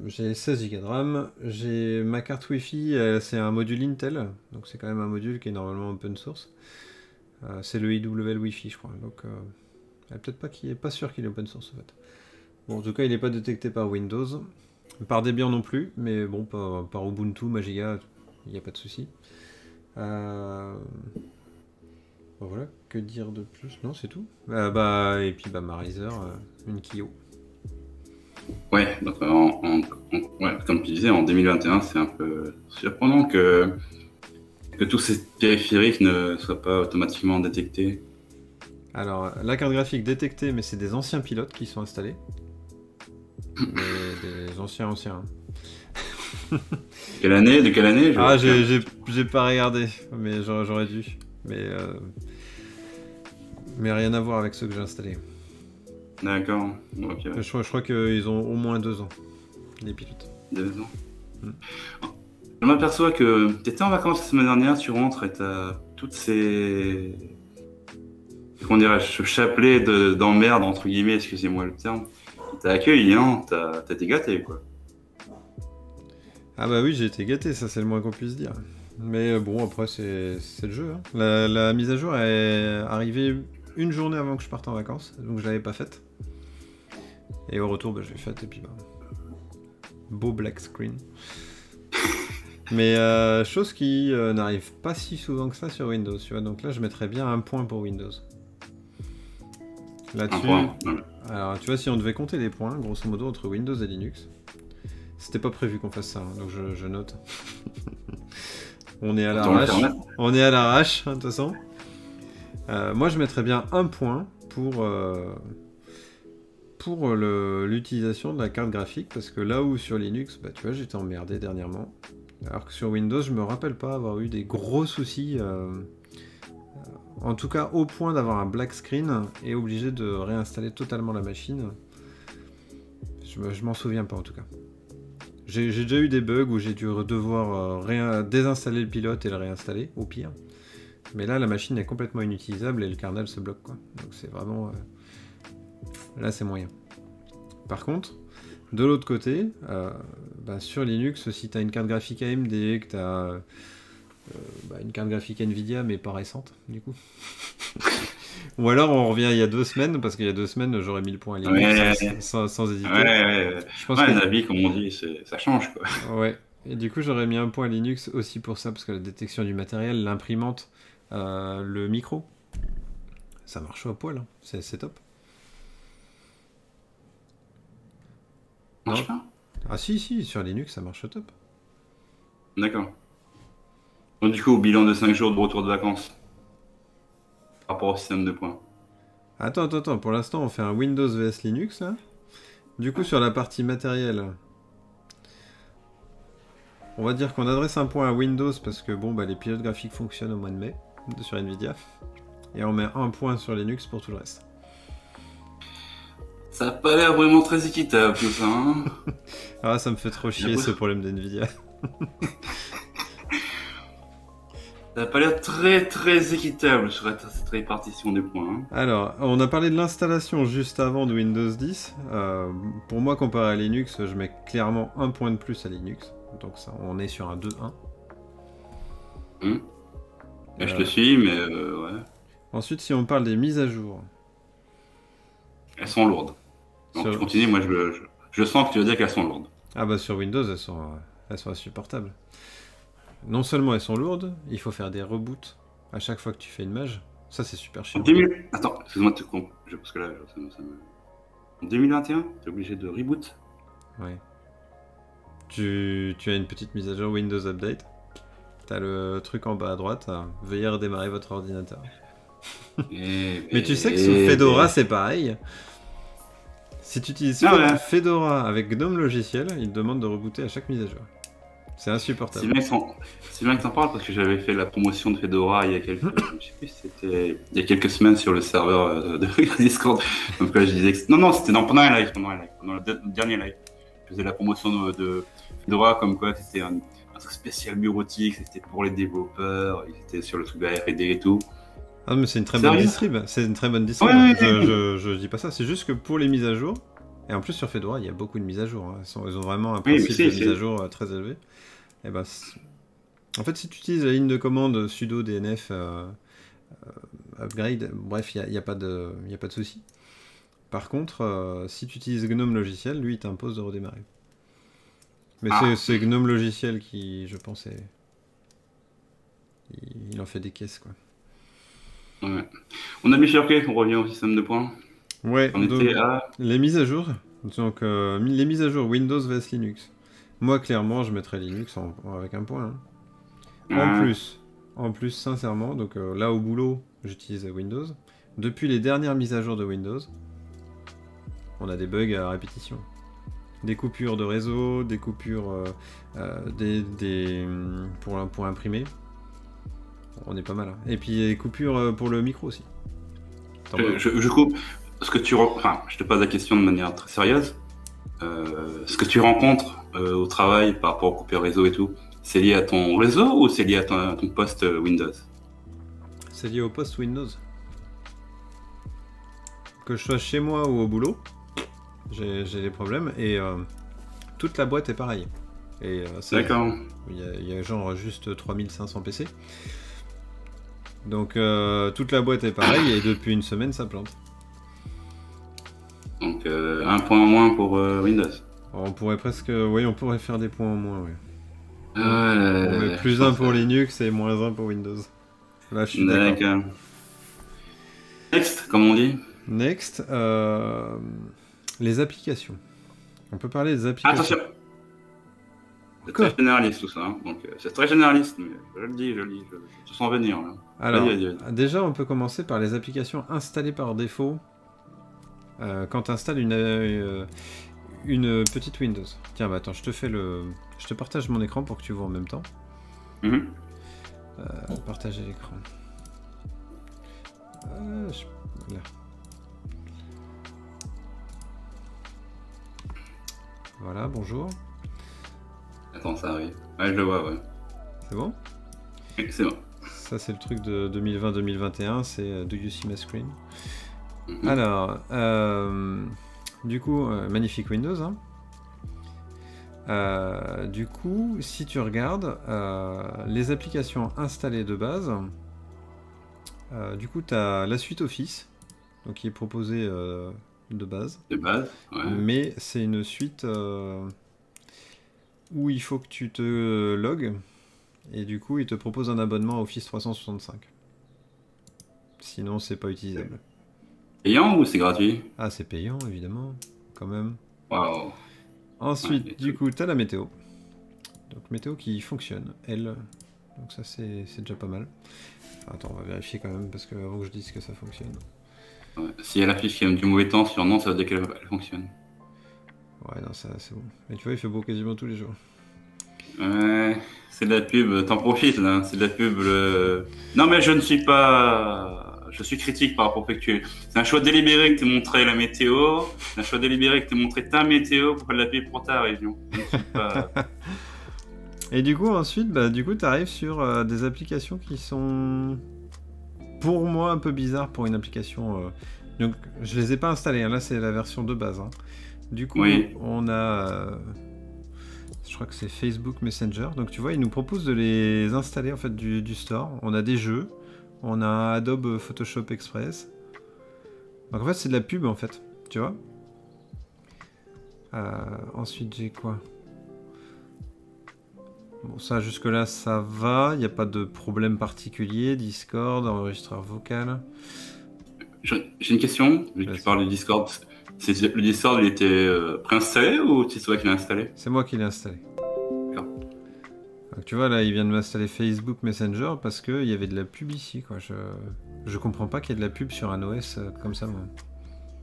J'ai 16 Go de RAM. J'ai ma carte Wi-Fi, c'est un module Intel. Donc c'est quand même un module qui est normalement open source. C'est le IWL Wi-Fi, je crois. Donc peut-être pas qu'il est pas sûr qu'il est open source en fait. Bon, en tout cas, il n'est pas détecté par Windows. Par Debian non plus, mais bon, par Ubuntu, Magiga, il n'y a pas de souci. Voilà, que dire de plus? Non, c'est tout. Et puis ma Riser, une Kyo. Ouais, donc ouais, comme tu disais, en 2021, c'est un peu surprenant que tous ces périphériques ne soient pas automatiquement détectés. Alors, la carte graphique détectée, mais c'est des anciens pilotes qui sont installés. Des anciens. De quelle année Ah, j'ai pas regardé, mais j'aurais dû. Mais rien à voir avec ceux que j'ai installés. D'accord. Okay. Je crois qu'ils ont au moins 2 ans, les pilotes. 2 ans. Je m'aperçois que tu étais en vacances la semaine dernière, tu rentres et tu as toutes ces... Comment dirais-je, ce chapelet d'emmerde, entre guillemets, excusez-moi le terme. T'as accueilli, hein, t'as été gâté, quoi. Ah bah oui, j'ai été gâté, ça c'est le moins qu'on puisse dire. Mais bon, après c'est le jeu. Hein. La mise à jour est arrivée une journée avant que je parte en vacances, donc je l'avais pas faite. Et au retour, je l'ai faite et puis beau black screen. Mais chose qui n'arrive pas si souvent que ça sur Windows, tu vois. Donc là, je mettrais bien un point pour Windows. Là-dessus, alors tu vois, si on devait compter les points, grosso modo, entre Windows et Linux, c'était pas prévu qu'on fasse ça, hein, donc je note. On est à l'arrache. On est à l'arrache, de toute façon. Moi, je mettrais bien un point pour l'utilisation de la carte graphique, parce que là où sur Linux, tu vois, j'étais emmerdé dernièrement. Alors que sur Windows, je me rappelle pas avoir eu des gros soucis. En tout cas, au point d'avoir un black screen et obligé de réinstaller totalement la machine. Je m'en souviens pas en tout cas. J'ai déjà eu des bugs où j'ai dû devoir désinstaller le pilote et le réinstaller, au pire. Mais là, la machine est complètement inutilisable et le kernel se bloque, quoi. Donc c'est vraiment... Là, c'est moyen. Par contre, de l'autre côté, sur Linux, si tu as une carte graphique AMD, que tu as... une carte graphique Nvidia, mais pas récente, du coup. Ou alors on revient il y a 2 semaines, parce qu'il y a 2 semaines, j'aurais mis le point à Linux sans hésiter. Je pense que la vie, comme on dit, ça change, quoi. Ouais, et du coup j'aurais mis un point à Linux aussi pour ça, parce que la détection du matériel, l'imprimante, le micro, ça marche au poil, hein. C'est top. Marche pas? Ah si, sur Linux ça marche top. D'accord. Donc, du coup, au bilan de 5 jours de retour de vacances, par rapport au système de points. Attends, pour l'instant on fait un Windows vs Linux là. Du coup sur la partie matérielle, on va dire qu'on adresse un point à Windows parce que les pilotes graphiques fonctionnent au mois de mai sur Nvidia. Et on met un point sur Linux pour tout le reste. Ça n'a pas l'air vraiment très équitable tout ça, hein. Ah, ça me fait trop chier ce problème d'Nvidia. Ça n'a pas l'air très très équitable sur cette répartition des points. Hein. Alors, on a parlé de l'installation juste avant de Windows 10. Pour moi, comparé à Linux, je mets clairement un point de plus à Linux. Donc ça, on est sur un 2-1. Je te suis, mais ouais. Ensuite, si on parle des mises à jour. Elles sont lourdes. Donc je continue, moi je sens que tu veux dire qu'elles sont lourdes. Ah bah sur Windows, elles sont insupportables. Non seulement elles sont lourdes, il faut faire des reboots à chaque fois que tu fais une mage. Ça c'est super chiant. Attends, excuse-moi de te couper, parce que là, en 2021, t'es obligé de reboot. Ouais. Tu as une petite mise à jour Windows Update. T'as le truc en bas à droite, veuillez redémarrer votre ordinateur. Mais tu sais que sous Fedora c'est pareil. Si tu utilises Fedora avec GNOME logiciel, il te demande de rebooter à chaque mise à jour. C'est insupportable. C'est bien que t'en parles parce que j'avais fait la promotion de Fedora il y a quelques, je sais plus, c'était il y a quelques semaines sur le serveur de Discord. Donc là je disais que non, c'était pendant un live, pendant le dernier live. Je faisais la promotion de Fedora comme quoi c'était un truc spécial bureautique, c'était pour les développeurs, ils étaient sur le truc de la R&D et tout. Ah mais c'est une très bonne distrib, c'est une très bonne distrib. Ouais. Je dis pas ça, c'est juste que pour les mises à jour, et en plus sur Fedora il y a beaucoup de mises à jour, hein. Ils ont vraiment un principe de mise à jour très élevé. Et ben, en fait si tu utilises la ligne de commande sudo dnf upgrade, bref il n'y a pas de souci. Par contre si tu utilises GNOME logiciel, lui il t'impose de redémarrer. Mais c'est GNOME logiciel qui, je pense, il en fait des caisses quoi. Ouais. On a bifurqué, on revient au système de points. Ouais, les mises à jour. Donc, les mises à jour Windows vs Linux. Moi, clairement, je mettrais Linux avec un point. Hein. En plus, sincèrement, donc là au boulot, j'utilise Windows. Depuis les dernières mises à jour de Windows, on a des bugs à répétition. Des coupures de réseau, des coupures pour imprimer. On est pas mal. Hein. Et puis les coupures pour le micro aussi. Je coupe. Je te pose la question de manière très sérieuse. Ce que tu rencontres au travail par rapport aux coupures réseau et tout, c'est lié à ton réseau ou c'est lié à ton poste Windows? C'est lié au poste Windows. Que je sois chez moi ou au boulot, j'ai des problèmes et toute la boîte est pareille. D'accord. Il y a genre juste 3500 PC. Donc toute la boîte est pareille et depuis une semaine ça plante. Donc un point en moins pour Windows. On pourrait on pourrait faire des points en moins, oui. On met plus 1 pour Linux et moins 1 pour Windows. Là je suis d'accord. Next, comme on dit. Next, les applications. On peut parler des applications. Attention. C'est très généraliste tout ça, hein. Donc c'est très généraliste, mais je le dis, je sens venir là. Alors, déjà on peut commencer par les applications installées par défaut quand tu installes une petite Windows. Tiens, bah attends, je te partage mon écran pour que tu vois en même temps. Partager l'écran. Là. Voilà, bonjour. Attends, ça arrive. Ouais, je le vois, ouais. C'est bon? Oui, c'est bon. Ça, c'est le truc de 2020-2021, c'est Do You See My Screen? Alors, du coup, magnifique Windows. Hein. Du coup, si tu regardes les applications installées de base, du coup, tu as la suite Office, donc qui est proposée de base. De base, ouais. Mais c'est une suite où il faut que tu te logues, et du coup, il te propose un abonnement à Office 365. Sinon, c'est pas utilisable. Payant ou c'est gratuit? Ah, c'est payant, évidemment, quand même. Waouh. Ensuite, du coup, tu as la météo. Donc, météo qui fonctionne, elle. Donc ça, c'est déjà pas mal. Attends, on va vérifier quand même, parce que avant que je dise que ça fonctionne. Ouais. Si elle affiche qu'il y a du mauvais temps sur non, ça veut dire qu'elle fonctionne. Ouais, non, ça, c'est bon. Mais tu vois, il fait beau quasiment tous les jours. Ouais, c'est de la pub, t'en profites là, c'est de la pub. Non, mais je ne suis pas... Je suis critique par rapport au fait que c'est un choix délibéré que tu montré la météo, c'est un choix délibéré que tu montré ta météo pour faire de la pub pour ta région. Je ne suis pas... Et du coup, ensuite, tu arrives sur des applications qui sont, pour moi, un peu bizarres pour une application. Donc, je les ai pas installées, hein. Là, c'est la version de base, hein. Du coup, Oui. on a, je crois que c'est Facebook Messenger. Donc, tu vois, ils nous proposent de les installer en fait du store. On a des jeux, on a Adobe Photoshop Express. Donc, en fait, c'est de la pub, en fait. Tu vois. Ensuite, j'ai quoi? Bon, ça, jusque-là, ça va. Il n'y a pas de problème particulier. Discord, enregistreur vocal. J'ai une question, vu que tu parles du Discord. Le Discord, il était préinstallé ou c'est toi qui l'as installé? C'est moi qui l'ai installé. D'accord. Donc, tu vois, là, il vient de m'installer Facebook Messenger parce qu'il y avait de la pub ici, quoi. Je comprends pas qu'il y ait de la pub sur un OS comme ça, moi.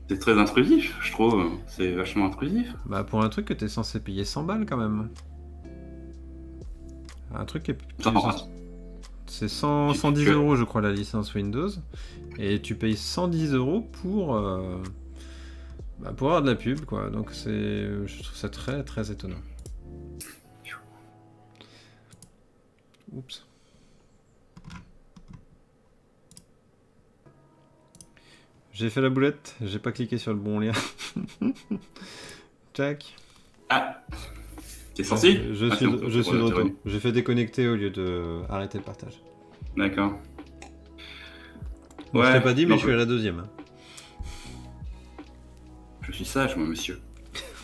C'est très intrusif, je trouve. C'est vachement intrusif. Bah, pour un truc que t'es censé payer 100 balles, quand même. Un truc qui est... C'est 110 euros, je crois, la licence Windows. Et tu payes 110 euros pour avoir de la pub, quoi. Donc, je trouve ça très, très étonnant. Oups. J'ai fait la boulette, j'ai pas cliqué sur le bon lien. Jack. Ah, t'es sorti? Je suis de retour. J'ai fait déconnecter au lieu de arrêter le partage. D'accord. Bon, ouais, je t'ai pas dit, mais je suis à la deuxième. Je suis sage, moi, monsieur.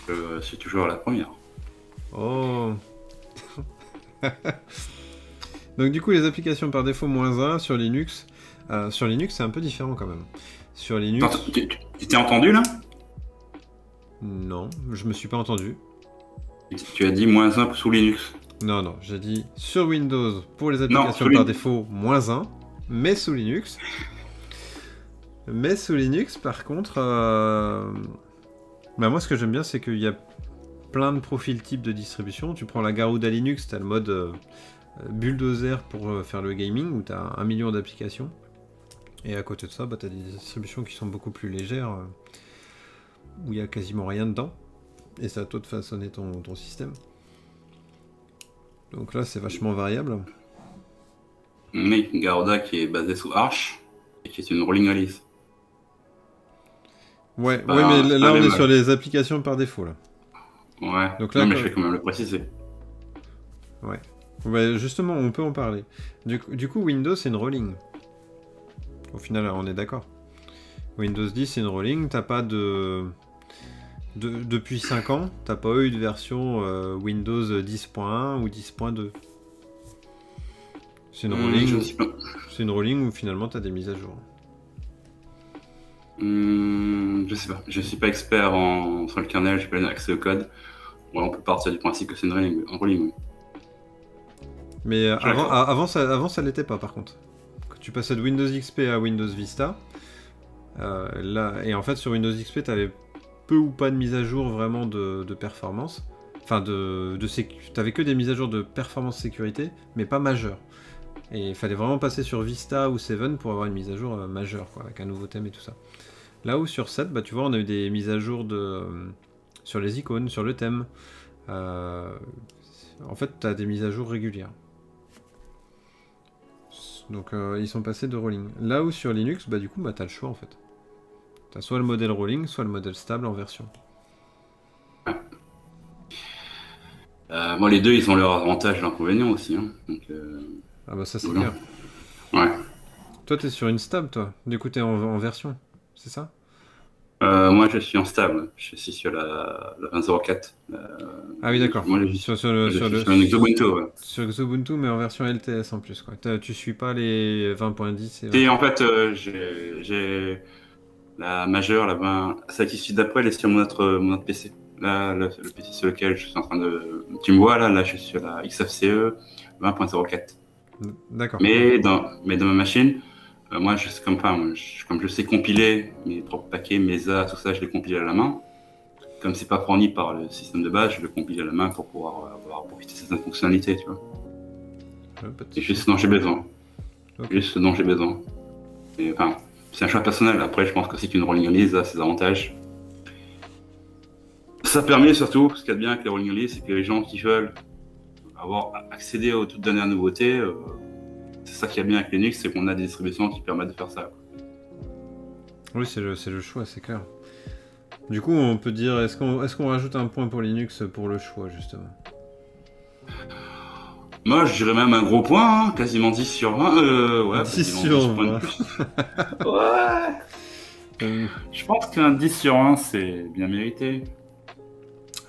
Je suis toujours à la première. Oh. Donc du coup, les applications par défaut -1 sur Linux. Sur Linux, c'est un peu différent quand même. Sur Linux... Attends, tu t'es entendu, là? Non, je me suis pas entendu. Tu as dit -1 sous Linux. Non, non, j'ai dit sur Windows, pour les applications par défaut, -1, mais sous Linux. Mais sous Linux, par contre... Bah moi, ce que j'aime bien, c'est qu'il y a plein de profils types de distribution. Tu prends la Garuda Linux, tu as le mode bulldozer pour faire le gaming, où tu as 1 million d'applications. Et à côté de ça, tu as des distributions qui sont beaucoup plus légères, où il n'y a quasiment rien dedans. Et c'est à toi de façonner ton système. Donc là, c'est vachement variable. Mais Garuda qui est basé sous Arch, et qui est une rolling release. Ouais, mais là, on est sur les applications par défaut, là. Ouais, donc là, non, mais je vais quand même le préciser. Ouais. Ouais, justement, on peut en parler. Du coup, Windows, c'est une rolling. Au final, on est d'accord. Windows 10, c'est une rolling. T'as pas depuis 5 ans, t'as pas eu de version Windows 10.1 ou 10.2. C'est une rolling. C'est une rolling où finalement t'as des mises à jour. Je sais pas. Je suis pas expert sur le kernel, j'ai pas accès au code. Bon, on peut partir du principe que c'est une rolling, oui. Mais avant ça l'était pas, par contre. Quand tu passais de Windows XP à Windows Vista, là, et en fait sur Windows XP, t'avais peu ou pas de mise à jour vraiment de performance. Enfin, t'avais que des mises à jour de performance sécurité, mais pas majeures. Et il fallait vraiment passer sur Vista ou 7 pour avoir une mise à jour majeure, quoi, avec un nouveau thème et tout ça. Là où sur 7, tu vois, on a eu des mises à jour sur les icônes, sur le thème. En fait, tu as des mises à jour régulières. Donc, ils sont passés de rolling. Là où sur Linux, du coup, tu as le choix, en fait. Tu as soit le modèle rolling, soit le modèle stable en version. Moi, les deux, ils ont leurs avantages et leurs inconvénients aussi. Hein. Donc, ah bah ça, c'est bien. Ouais. Toi, tu es sur une stable, toi. Du coup, tu es en version, c'est ça? Moi, je suis en stable. Je suis sur la 20.04. Ah oui, d'accord. Moi, sur Xubuntu, ouais. Sur Xubuntu, mais en version LTS en plus, quoi. Tu suis pas les 20.10 et en fait, j'ai la majeure, la 20... Celle qui suit d'après, elle est sur mon autre PC. Là, le PC sur lequel je suis en train de... Tu me vois, là, je suis sur la XFCE 20.04. D'accord. Mais dans ma machine... moi, comme je sais compiler mes propres paquets, mes A, tout ça, je les compile à la main. Comme c'est pas fourni par le système de base, je le compile à la main pour pouvoir profiter de certaines fonctionnalités, tu vois. C'est juste ce dont j'ai besoin. Okay. Juste ce dont j'ai besoin. Et, enfin, c'est un choix personnel. Après, je pense que c'est qu'une rolling release a ses avantages. Ça permet surtout, ce qu'il y a de bien avec les rolling release, c'est que les gens qui veulent avoir accédé aux toutes dernières nouveautés. C'est ça qui est bien avec Linux, c'est qu'on a des distributions qui permettent de faire ça. Oui, c'est le choix, c'est clair. Du coup, on peut dire, est-ce qu'on rajoute un point pour Linux pour le choix, justement? Moi, je dirais même un gros point, hein, quasiment 10 sur 20. Ouais, 10 quasiment sur 10 points de 20. plus. Ouais. Je pense qu'un 10 sur 20, c'est bien mérité.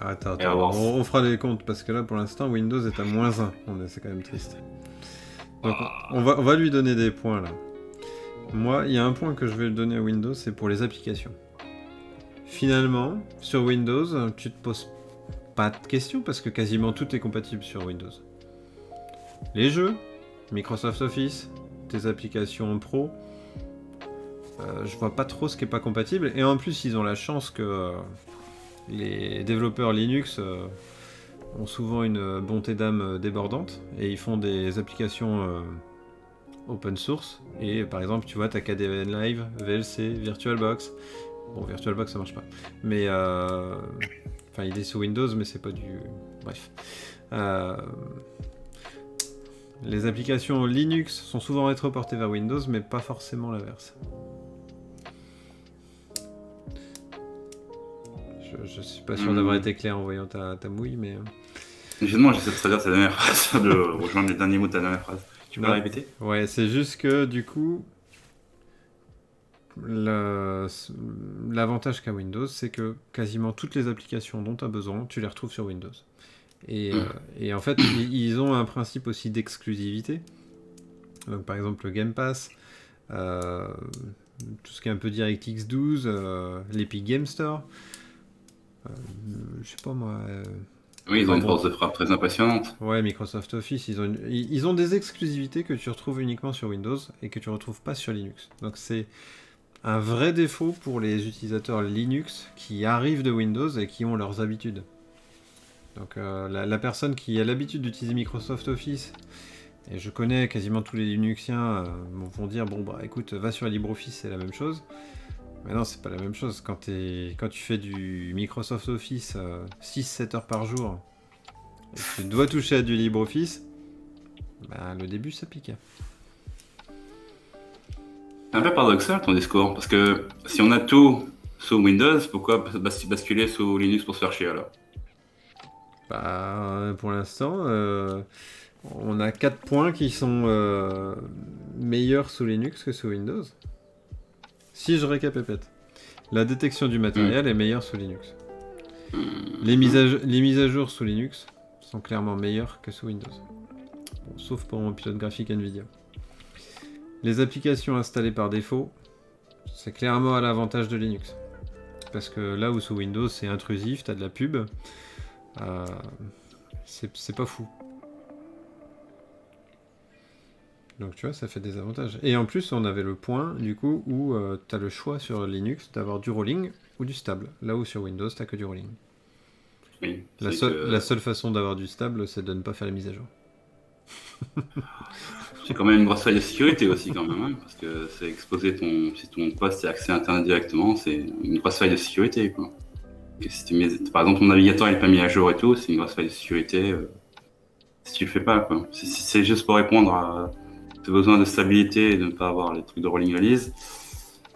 Attends, on fera les comptes, parce que là, pour l'instant, Windows est à -1. C'est quand même triste. Donc, on va lui donner des points, là. Moi, il y a un point que je vais donner à Windows, c'est pour les applications. Finalement, sur Windows, tu te poses pas de questions, parce que quasiment tout est compatible sur Windows. Les jeux, Microsoft Office, tes applications pro, je vois pas trop ce qui est pas compatible. Et en plus, ils ont la chance que les développeurs Linux ont souvent une bonté d'âme débordante, et ils font des applications open source. Et par exemple, tu vois, t'as KDE Live, VLC, VirtualBox. Bon, VirtualBox ça marche pas. Mais enfin, il est sous Windows, mais c'est pas du. Bref. Les applications Linux sont souvent rétroportées vers Windows, mais pas forcément l'inverse. Je suis pas sûr d'avoir été clair en voyant ta mouille, mais... Justement, j'essaie de traduire ta dernière phrase, de rejoindre les derniers mots de ta dernière phrase. Tu peux la répéter? Ouais, c'est juste que, du coup, l'avantage qu'a Windows, c'est que quasiment toutes les applications dont tu as besoin, tu les retrouves sur Windows. Et en fait, ils ont un principe aussi d'exclusivité. Donc, par exemple, le Game Pass, tout ce qui est un peu DirectX 12, l'Epic Game Store, je sais pas moi... Oui, ils ont une force de frappe très impressionnante. Ouais, Microsoft Office, ils ont des exclusivités que tu retrouves uniquement sur Windows et que tu retrouves pas sur Linux. Donc c'est un vrai défaut pour les utilisateurs Linux qui arrivent de Windows et qui ont leurs habitudes. Donc la personne qui a l'habitude d'utiliser Microsoft Office, et je connais quasiment tous les Linuxiens vont dire, bon bah écoute, va sur LibreOffice, c'est la même chose. Mais non, c'est pas la même chose. Quand tu fais du Microsoft Office 6-7 heures par jour, et que tu dois toucher à du LibreOffice, bah, le début ça pique. C'est un peu paradoxal ton discours, parce que si on a tout sous Windows, pourquoi basculer sous Linux pour se faire chier alors? Bah, pour l'instant, on a 4 points qui sont meilleurs sous Linux que sous Windows. Si je récapépète, la détection du matériel est meilleure sous Linux. Les mises à jour sous Linux sont clairement meilleures que sous Windows. Bon, sauf pour mon pilote graphique Nvidia. Les applications installées par défaut, c'est clairement à l'avantage de Linux. Parce que là où sous Windows c'est intrusif, t'as de la pub, c'est pas fou. Donc tu vois, ça fait des avantages. Et en plus, on avait le point, du coup, où tu as le choix sur Linux d'avoir du rolling ou du stable. Là où sur Windows, tu que du rolling. Oui, la seule façon d'avoir du stable, c'est de ne pas faire la mise à jour. C'est quand même une grosse faille de sécurité aussi, quand même, hein, parce que c'est exposer si ton poste est accès à Internet directement, c'est une grosse faille de sécurité, quoi. Et si par exemple, ton navigateur n'est pas mis à jour et tout, c'est une grosse faille de sécurité si tu le fais pas, quoi. Si c'est juste pour répondre à tes besoins de stabilité et de ne pas avoir les trucs de rolling release,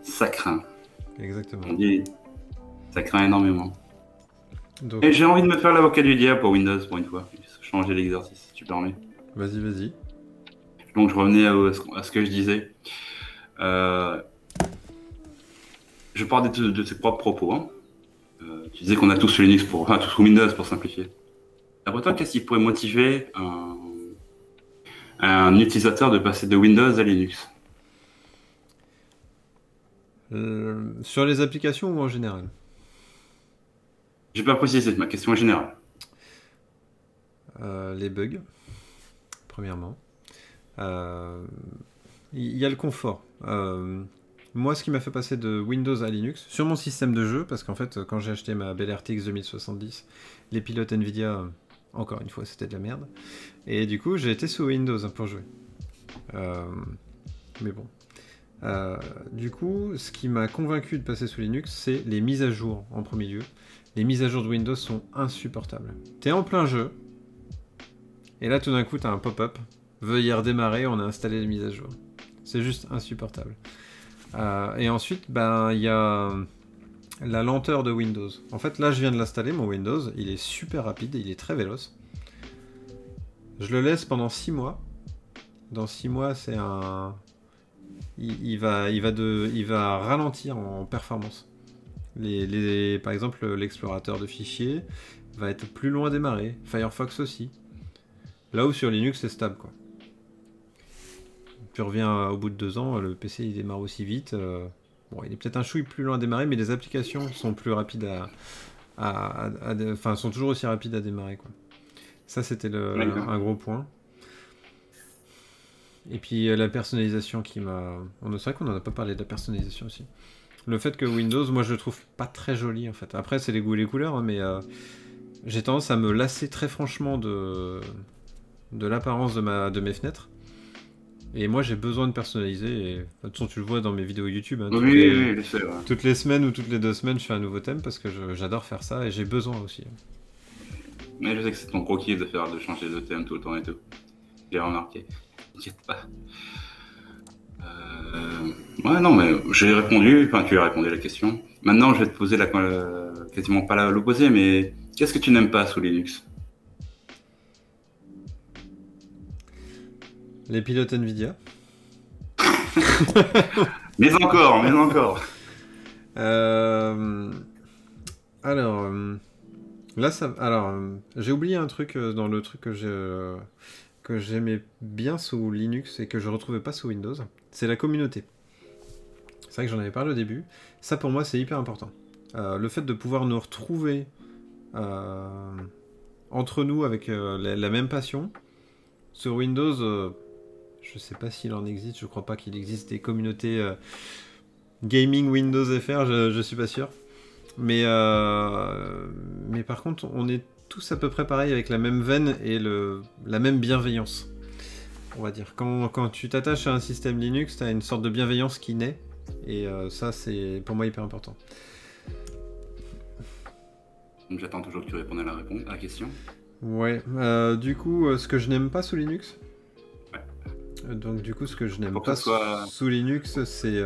ça craint. Exactement. On dit, ça craint énormément. Donc... Et j'ai envie de me faire l'avocat du diable pour Windows pour une fois. Changer l'exercice, si tu permets. Vas-y. Donc je revenais à ce que je disais. Je pars de tes propres propos. Hein. Tu disais qu'on a tous sur Linux tous sur Windows pour simplifier. Après toi, qu'est-ce qui pourrait motiver un utilisateur de passer de Windows à Linux? Sur les applications ou en général? J'ai pas précisé, ma question est générale. Les bugs, premièrement. Il y a le confort. Moi, ce qui m'a fait passer de Windows à Linux, sur mon système de jeu, parce qu'en fait, quand j'ai acheté ma belle RTX 2070, les pilotes Nvidia, encore une fois, c'était de la merde. Et du coup, j'ai été sous Windows pour jouer. Mais bon. Du coup, ce qui m'a convaincu de passer sous Linux, c'est les mises à jour en premier lieu. Les mises à jour de Windows sont insupportables. T'es en plein jeu, Et là, tout d'un coup, tu as un pop-up. Veuillez redémarrer, on a installé les mises à jour. C'est juste insupportable. Et ensuite, ben, il y a la lenteur de Windows. En fait, là, je viens de l'installer, mon Windows. Il est super rapide, il est très véloce. Je le laisse pendant 6 mois. Dans 6 mois, c'est un... Il va ralentir en performance. Par exemple, l'explorateur de fichiers va être plus long à démarrer. Firefox aussi. Là où sur Linux, c'est stable, quoi. Tu reviens au bout de 2 ans, le PC il démarre aussi vite. Bon, il est peut-être un chouille plus lent à démarrer, mais les applications sont plus rapides enfin, sont toujours aussi rapides à démarrer, quoi. Ça, c'était un gros point. Et puis la personnalisation qui m'a... C'est vrai qu'on n'en a pas parlé de la personnalisation aussi. Le fait que Windows, moi je le trouve pas très joli en fait. Après c'est les goûts et les couleurs, hein, mais j'ai tendance à me lasser très franchement de l'apparence de mes fenêtres. Et moi j'ai besoin de personnaliser. Et... De toute façon tu le vois dans mes vidéos YouTube. Hein, oui, je sais. Ouais. Toutes les semaines ou toutes les 2 semaines je fais un nouveau thème parce que j'adore faire ça et j'ai besoin aussi. Mais je sais que c'est ton croquis de changer de thème tout le temps et tout. J'ai remarqué. T'inquiète pas. Ouais, non, mais j'ai répondu. Enfin, tu as répondu à la question. Maintenant, je vais te poser quasiment pas l'opposé, mais qu'est-ce que tu n'aimes pas sous Linux? Les pilotes Nvidia. Mais encore. Alors, là, j'ai oublié un truc dans le truc que j'aimais bien sous Linux et que je retrouvais pas sous Windows. C'est la communauté. C'est vrai que j'en avais parlé au début. Ça, pour moi, c'est hyper important. Le fait de pouvoir nous retrouver entre nous avec la même passion. Sur Windows, je sais pas s'il en existe. Je crois pas qu'il existe des communautés gaming Windows FR. Je suis pas sûr. Mais par contre, on est tous à peu près pareil avec la même veine et la même bienveillance. On va dire. Quand tu t'attaches à un système Linux, tu as une sorte de bienveillance qui naît. Et ça, c'est pour moi hyper important. Donc j'attends toujours que tu répondes à la question. Ouais. Du coup, ce que je n'aime pas sous Linux. Ouais. Donc du coup, ce que je n'aime pas sous Linux, c'est...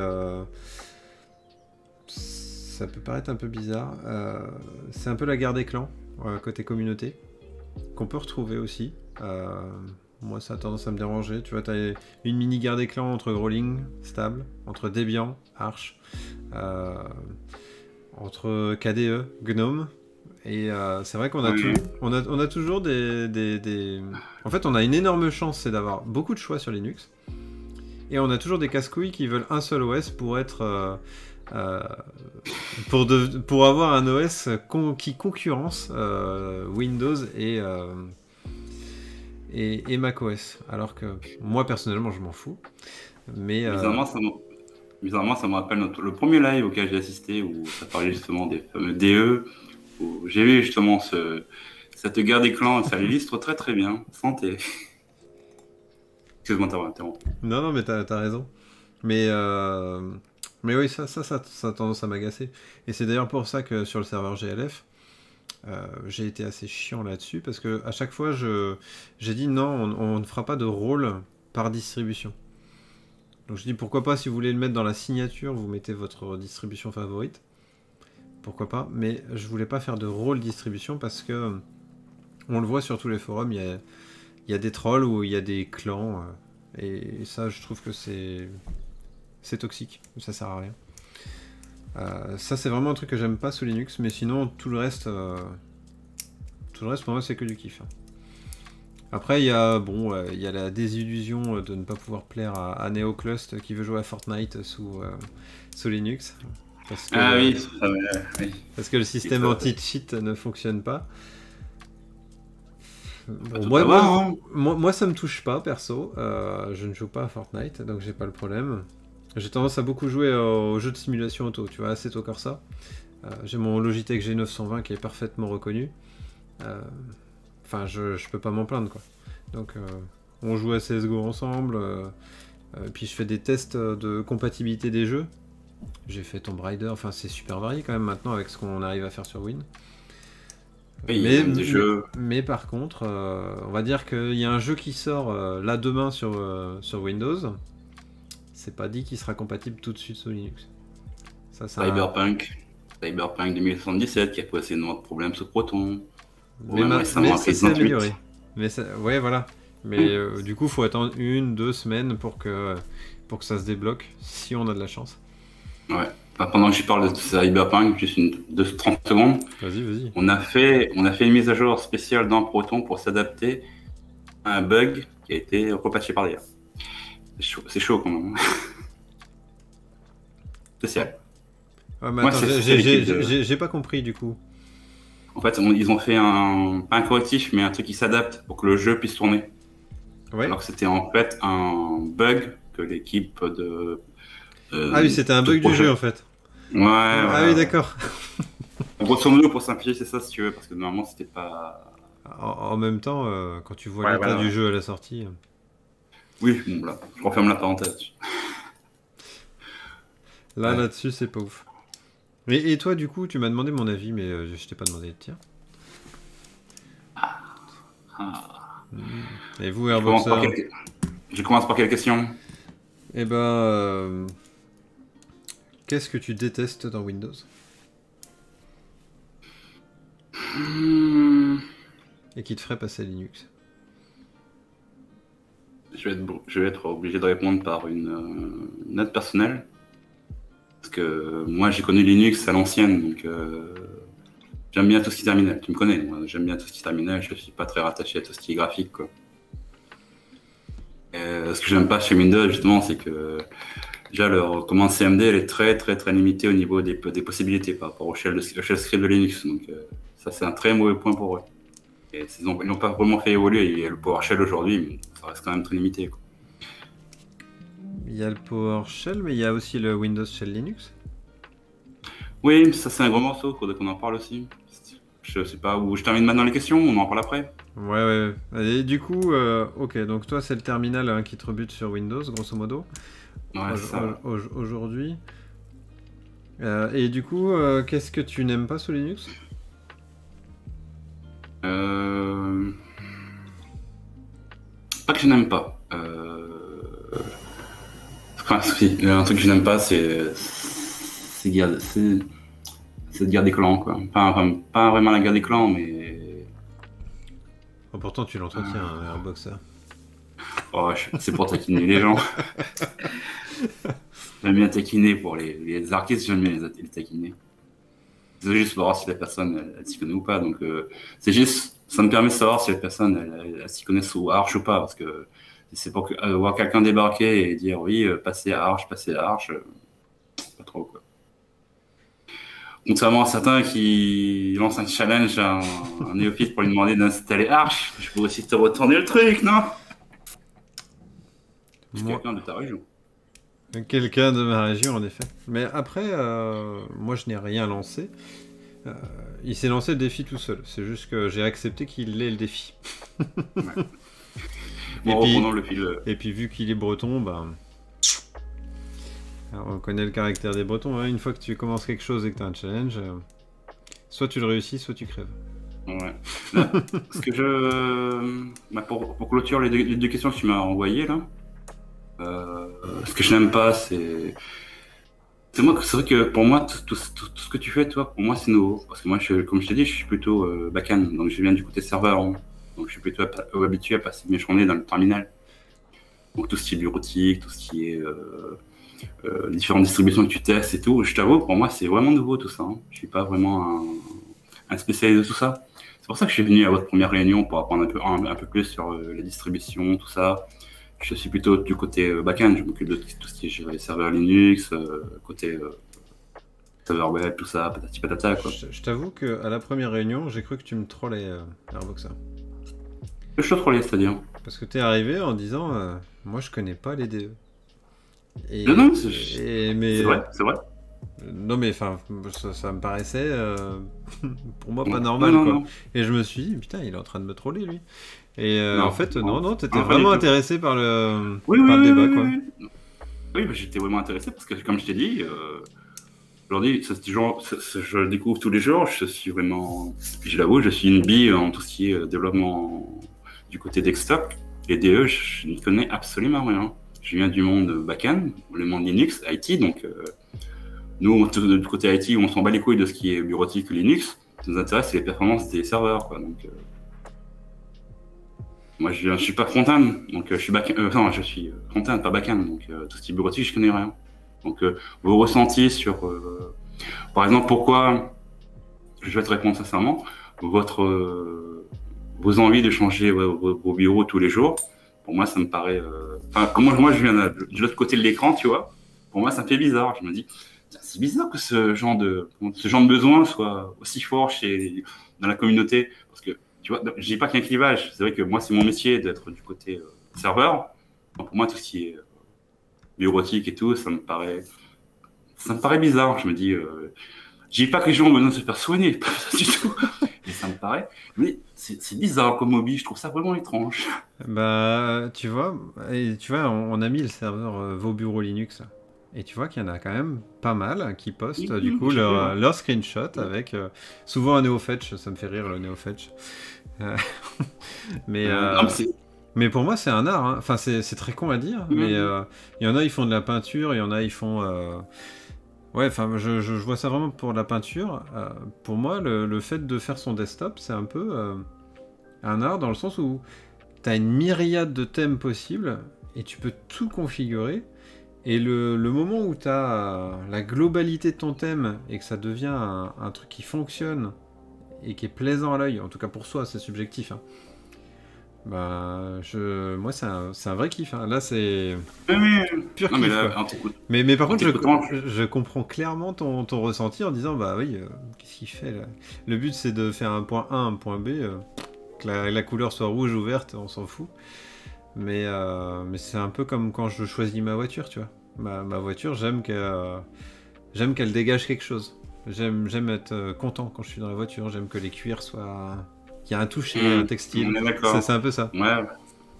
ça peut paraître un peu bizarre. C'est un peu la guerre des clans, côté communauté, qu'on peut retrouver aussi. Moi, ça a tendance à me déranger. Tu vois, tu as une mini guerre des clans entre Growling, stable, entre Debian, Arch, entre KDE, GNOME. Et c'est vrai qu'on a, on a toujours des... En fait, on a une énorme chance, c'est d'avoir beaucoup de choix sur Linux. Et on a toujours des casse-couilles qui veulent un seul OS pour être... pour avoir un OS qui concurrence Windows et macOS, alors que moi personnellement je m'en fous. Mais bizarrement, ça me rappelle le premier live auquel j'ai assisté où ça parlait justement des fameux DE, où j'ai vu justement cette guerre des clans, ça l'illustre très très bien. Santé. Excuse-moi t'avoir interrompu. Non, mais t'as raison. Mais oui, ça a tendance à m'agacer. Et c'est d'ailleurs pour ça que sur le serveur GLF, j'ai été assez chiant là-dessus, parce que à chaque fois, j'ai dit non, on ne fera pas de rôle par distribution. Donc je dis pourquoi pas, si vous voulez le mettre dans la signature, vous mettez votre distribution favorite. Pourquoi pas, mais je voulais pas faire de rôle distribution parce que on le voit sur tous les forums, il y a des trolls ou il y a des clans, et ça, je trouve que c'est toxique, ça sert à rien. Ça, c'est vraiment un truc que j'aime pas sous Linux, mais sinon tout le reste pour moi c'est que du kiff. Après il y a la désillusion de ne pas pouvoir plaire à NeoClust qui veut jouer à Fortnite sous Linux. Parce que, parce que le système anti-cheat ne fonctionne pas. Bon, moi ça me touche pas perso, je ne joue pas à Fortnite donc j'ai pas le problème. J'ai tendance à beaucoup jouer aux jeux de simulation auto, tu vois, Assetto Corsa. J'ai mon Logitech G920 qui est parfaitement reconnu. Enfin, je peux pas m'en plaindre, quoi. Donc, on joue à CSGO ensemble, puis je fais des tests de compatibilité des jeux. J'ai fait Tomb Raider, enfin c'est super varié quand même maintenant avec ce qu'on arrive à faire sur Win. Et il y a même des jeux. Mais par contre, on va dire qu'il y a un jeu qui sort là demain sur Windows. C'est pas dit qu'il sera compatible tout de suite sur Linux. Ça, Cyberpunk 2077 qui a posé énormément de problèmes sous Proton. Mais ça s'est amélioré. Mais ça, ouais, voilà. Mais du coup, il faut attendre 1-2 semaines pour que ça se débloque, si on a de la chance. Ouais. Pendant que je parle de Cyberpunk, juste 30 secondes. Vas-y. On a fait une mise à jour spéciale dans Proton pour s'adapter à un bug qui a été repatché par l'IA. C'est chaud quand même. Spécial. Ouais, mais attends, j'ai pas compris du coup. En fait, ils ont fait pas un correctif, mais un truc qui s'adapte pour que le jeu puisse tourner. Ouais. Alors que c'était en fait un bug que l'équipe de... ah oui, c'était un bug du jeu en fait. Ouais. Ah oui, d'accord. Grosso modo, pour simplifier, c'est ça si tu veux, parce que normalement c'était pas... En même temps, quand tu vois l'état du jeu à la sortie... Oui, bon, là, je referme la parenthèse. Là-dessus, c'est pas ouf. Et toi, du coup, tu m'as demandé mon avis, mais je t'ai pas demandé le tien. Et vous, Airboxer? Je commence par quelle question? Eh ben... qu'est-ce que tu détestes dans Windows? Et qui te ferait passer à Linux? Je vais être obligé de répondre par une note personnelle. Parce que moi, j'ai connu Linux à l'ancienne, donc j'aime bien tout ce qui est terminal. Tu me connais, moi, j'aime bien tout ce qui est terminal. Je suis pas très rattaché à tout ce qui est graphique, quoi. Ce que j'aime pas chez Windows, justement, c'est que déjà leur commande CMD, elle est très limitée au niveau des possibilités par rapport au shell script de Linux. Donc ça, c'est un très mauvais point pour eux. Et ils n'ont pas vraiment fait évoluer. Il y a le PowerShell aujourd'hui, mais ça reste quand même très limité, quoi. Il y a le PowerShell, mais il y a aussi le Windows Shell Linux. Oui, ça c'est un gros morceau, faudrait qu'on en parle aussi. Je sais pas où je termine maintenant les questions, on en parle après. Ouais. Et du coup, ok, donc toi c'est le terminal qui te rebute sur Windows, grosso modo. Ouais, ça. Aujourd'hui. Et du coup, qu'est-ce que tu n'aimes pas sous Linux? Pas que je n'aime pas. Enfin, si, un truc que je n'aime pas, c'est de guerre des clans, quoi. Pas vraiment la guerre des clans, mais... Oh, pourtant, tu l'entretiens, Airboxer. Oh, c'est pour taquiner les gens. J'aime bien taquiner pour les artistes, j'aime bien les taquiner. C'est juste pour voir si la personne, elle s'y connaît ou pas. Donc, c'est juste, ça me permet de savoir si la personne, elle s'y connaît sous Arch ou pas. Parce que c'est pour voir quelqu'un débarquer et dire oui, passez à Arch, pas trop, quoi. Contrairement à certains qui lancent un challenge à un néophyte pour lui demander d'installer Arch, je pourrais aussi te retourner le truc, non? C'est quelqu'un de ta région. Quelqu'un de ma région, en effet. Mais après, moi, je n'ai rien lancé. Il s'est lancé le défi tout seul. C'est juste que j'ai accepté qu'il ait le défi. Ouais. Bon, et puis, vu qu'il est breton, ben... Alors, on connaît le caractère des Bretons, hein. Une fois que tu commences quelque chose et que tu as un challenge, soit tu le réussis, soit tu crèves. Ouais. Là, pour clôturer les deux questions que tu m'as envoyées, là, ce que je n'aime pas, c'est vrai que pour moi, tout ce que tu fais, toi, pour moi, c'est nouveau. Parce que moi, comme je t'ai dit, je suis plutôt back-end, donc je viens du côté serveur. Hein. Donc je suis plutôt habitué à passer mes journées dans le terminal. Donc tout ce qui est bureautique, tout ce qui est... différentes distributions que tu testes et tout, je t'avoue, pour moi, c'est vraiment nouveau tout ça. Hein. Je suis pas vraiment un spécialiste de tout ça. C'est pour ça que je suis venu à votre première réunion pour apprendre un peu plus sur les distributions, tout ça. Je suis plutôt du côté back-end, je m'occupe de tout ce qui est les serveurs Linux, côté serveur web, tout ça, patati patata, quoi. Je t'avoue qu'à la première réunion, j'ai cru que tu me trollais, Airboxer. Je te trollais, c'est-à-dire? Parce que t'es arrivé en disant, moi je connais pas les DE. Non, c'est vrai. Non mais enfin, ça me paraissait pour moi pas normal, quoi. Non. Et je me suis dit, putain, il est en train de me troller, lui. Et en fait, non, t'étais vraiment intéressé par le débat, quoi. Oui, bah, j'étais vraiment intéressé parce que, comme je t'ai dit, aujourd'hui, je le découvre tous les jours. Je suis vraiment, je l'avoue, je suis une bille en tout ce qui est développement du côté desktop. Et DE, je n'y connais absolument rien. Je viens du monde back-end, le monde Linux, IT. Donc, nous, du côté IT, on s'en bat les couilles de ce qui est bureautique Linux. Ce qui nous intéresse, c'est les performances des serveurs, quoi. Donc, moi, je suis pas front-end, donc je suis non, je suis front-end, pas back-end. Donc, tout ce qui est bureautique, je connais rien. Donc, vos ressentis sur, par exemple, pourquoi, je vais te répondre sincèrement, vos envies de changer vos bureaux tous les jours, pour moi, ça me paraît, comme moi, je viens de l'autre côté de l'écran, tu vois. Pour moi, ça me fait bizarre. Je me dis, c'est bizarre que ce genre de besoin soit aussi fort dans la communauté, parce que tu vois, je dis pas qu'il y a un clivage. C'est vrai que moi, c'est mon métier d'être du côté serveur. Donc pour moi, tout ce qui est bureautique et tout, ça me paraît bizarre. Je me dis, je dis pas que les gens ont besoin de se faire soigner, pas ça du tout. Et ça me paraît, mais c'est bizarre comme hobby. Je trouve ça vraiment étrange. Bah, tu vois, on a mis le serveur vos bureaux Linux là. Et tu vois qu'il y en a quand même pas mal qui postent Oui, du coup j'ai vu, ouais. leur screenshot avec souvent un NeoFetch, ça me fait rire le NeoFetch. Euh, mais, Non, mais mais pour moi c'est un art, hein. Enfin c'est très con à dire, mais il y en a ils font de la peinture, il y en a ils font... Ouais, enfin je vois ça vraiment pour la peinture. Pour moi le fait de faire son desktop c'est un peu un art dans le sens où tu as une myriade de thèmes possibles et tu peux tout configurer. Et le moment où tu as la globalité de ton thème et que ça devient un truc qui fonctionne et qui est plaisant à l'œil, en tout cas pour soi, c'est subjectif, hein, bah, moi, c'est un vrai kiff, hein. Là, c'est oui, oui. pur Non, mais kiff, là, quoi. Mais par en contre, t'écoutant, je comprends clairement ton ressenti en disant, bah oui, qu'est-ce qu'il fait là? Le but, c'est de faire un point A, un point B, que la couleur soit rouge ou verte, on s'en fout. Mais c'est un peu comme quand je choisis ma voiture, tu vois. Ma voiture, j'aime qu'elle dégage quelque chose. J'aime être content quand je suis dans la voiture. J'aime que les cuirs soient... qu'il y a un toucher, un textile. on est d'accord. C'est un peu ça. Ouais,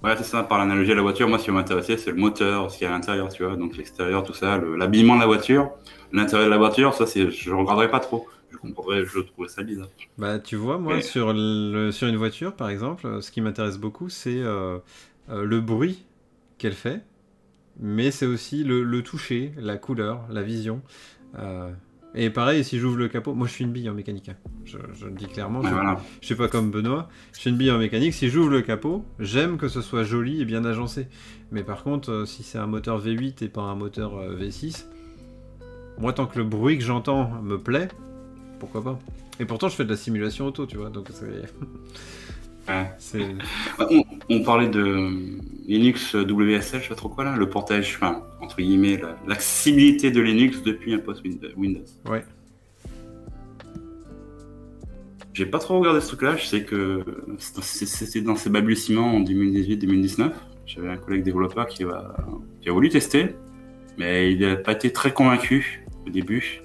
ouais, c'est ça. Par l'analogie à la voiture, moi, ce qui m'intéressait, c'est le moteur, ce qu'il y a à l'intérieur, tu vois. Donc, l'extérieur, tout ça, l'habillement de la voiture, l'intérieur de la voiture, ça, je regarderais pas trop. Je trouverais ça bizarre. Bah, tu vois, moi, Et, sur une voiture, par exemple, ce qui m'intéresse beaucoup, c'est le bruit qu'elle fait. Mais c'est aussi le toucher, la couleur, la vision. Euh, et pareil, si j'ouvre le capot, moi je suis une bille en mécanique, hein. Je le dis clairement, ouais, voilà. je suis pas comme Benoît, je suis une bille en mécanique. Si j'ouvre le capot, j'aime que ce soit joli et bien agencé. Mais par contre, si c'est un moteur V8 et pas un moteur V6, moi tant que le bruit que j'entends me plaît, pourquoi pas. Et pourtant, je fais de la simulation auto, tu vois, donc Ouais. c'est... On parlait de Linux WSL, je sais pas trop quoi là, le portage, enfin, entre guillemets, l'accessibilité de Linux depuis un post Windows. Ouais. J'ai pas trop regardé ce truc-là, je sais que c'était dans ses balbutiements en 2018-2019. J'avais un collègue développeur qui a voulu tester, mais il n'a pas été très convaincu au début.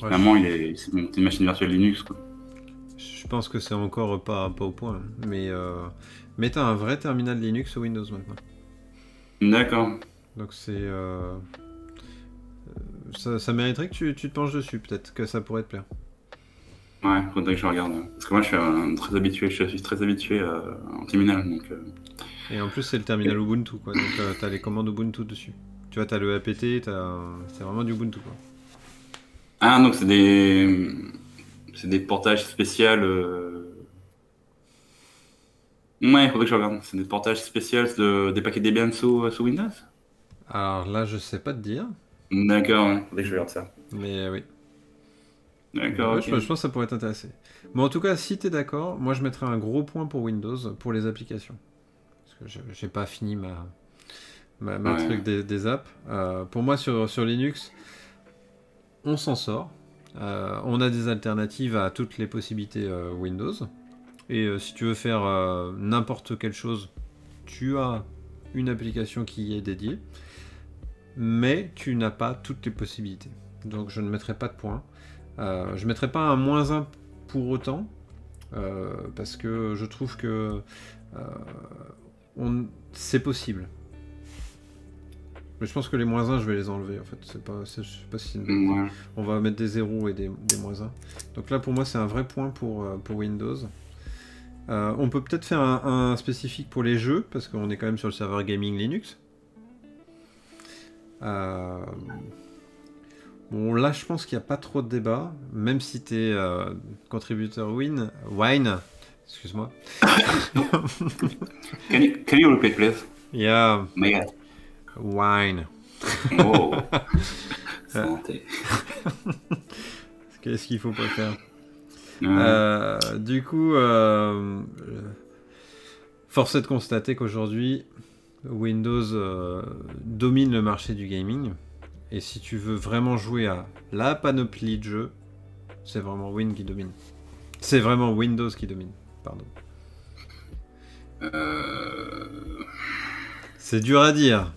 Ouais, Finalement, il s'est monté une machine virtuelle Linux, quoi. je pense que c'est encore pas au point, hein. Mais t'as un vrai terminal Linux sur Windows maintenant. D'accord. Donc ça mériterait que tu te penches dessus, peut-être que ça pourrait te plaire. Ouais, faudrait que je regarde. Parce que moi, je suis très habitué en terminal, donc... Et en plus, c'est le terminal Ubuntu, quoi. Donc t'as les commandes Ubuntu dessus. Tu vois, t'as le apt, c'est vraiment du Ubuntu, quoi. Ah, donc c'est des portages spéciaux. Ouais, faudrait que je regarde. C'est des portages spéciaux des paquets Debian sous Windows? Alors là, je sais pas te dire, D'accord, ouais. Faudrait que je regarde ça. mais oui. D'accord, Ouais, ok. je pense que ça pourrait t'intéresser. Bon, en tout cas, si t'es d'accord, moi je mettrais un gros point pour Windows, pour les applications. Parce que j'ai pas fini ma Ouais. truc des apps. Pour moi, sur Linux, on s'en sort. On a des alternatives à toutes les possibilités Windows. Et si tu veux faire n'importe quelle chose, tu as une application qui y est dédiée. Mais tu n'as pas toutes les possibilités. Donc je ne mettrai pas de point. Je ne mettrai pas un -1 pour autant. Parce que je trouve que c'est possible. Mais je pense que les -1, je vais les enlever en fait. Je sais pas si c'est Ouais. on va mettre des 0 et des -1. Donc là pour moi c'est un vrai point pour Windows. On peut peut-être faire un spécifique pour les jeux, parce qu'on est quand même sur le serveur gaming Linux. Bon là je pense qu'il n'y a pas trop de débat, même si tu es contributeur Wine, excuse-moi. Can you repeat, please? Yeah, My God. Wine. Oh. Santé. Qu'est-ce qu'il faut pas faire? Ouais. Du coup, force est de constater qu'aujourd'hui, Windows domine le marché du gaming. Et si tu veux vraiment jouer à la panoplie de jeux, c'est vraiment Win qui domine. C'est vraiment Windows qui domine, pardon. C'est dur à dire.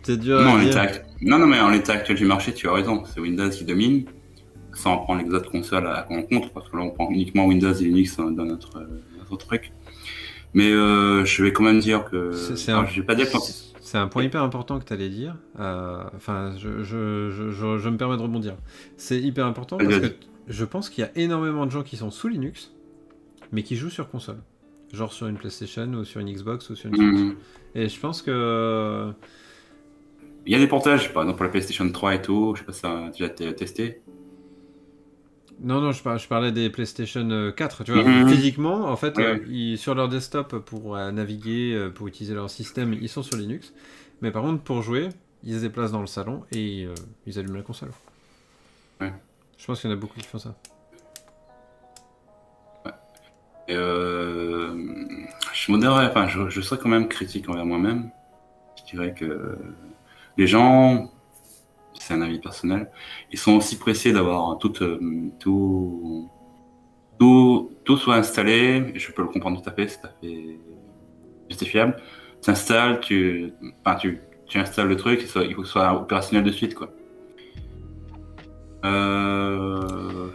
C'est dur à dire. Non, mais en l'état actuel du marché, tu as raison. C'est Windows qui domine. Sans prendre les autres consoles en compte, parce que là, on prend uniquement Windows et Linux dans notre truc. Mais je vais quand même dire que... je vais pas dire que... C'est un point hyper important que tu allais dire. Enfin, je me permets de rebondir. C'est hyper important parce que je pense qu'il y a énormément de gens qui sont sous Linux, mais qui jouent sur console. Genre sur une PlayStation ou sur une Xbox ou sur une Switch. Et je pense que... Il y a des portages, par exemple pour la PlayStation 3 et tout. Je sais pas si ça a déjà été testé. Non, je parlais des PlayStation 4, tu vois. Physiquement, en fait, sur leur desktop, pour naviguer, pour utiliser leur système, ils sont sur Linux. Mais par contre, pour jouer, ils se déplacent dans le salon et ils allument la console. Ouais. Je pense qu'il y en a beaucoup qui font ça. Ouais. Et je modérerais, enfin, je serais quand même critique envers moi-même. Je dirais que les gens... c'est un avis personnel, ils sont aussi pressés d'avoir tout soit installé, et je peux le comprendre tout à fait, c'est tout à fait justifiable. Tu installes, tu installes le truc, il faut que ce soit opérationnel de suite, quoi.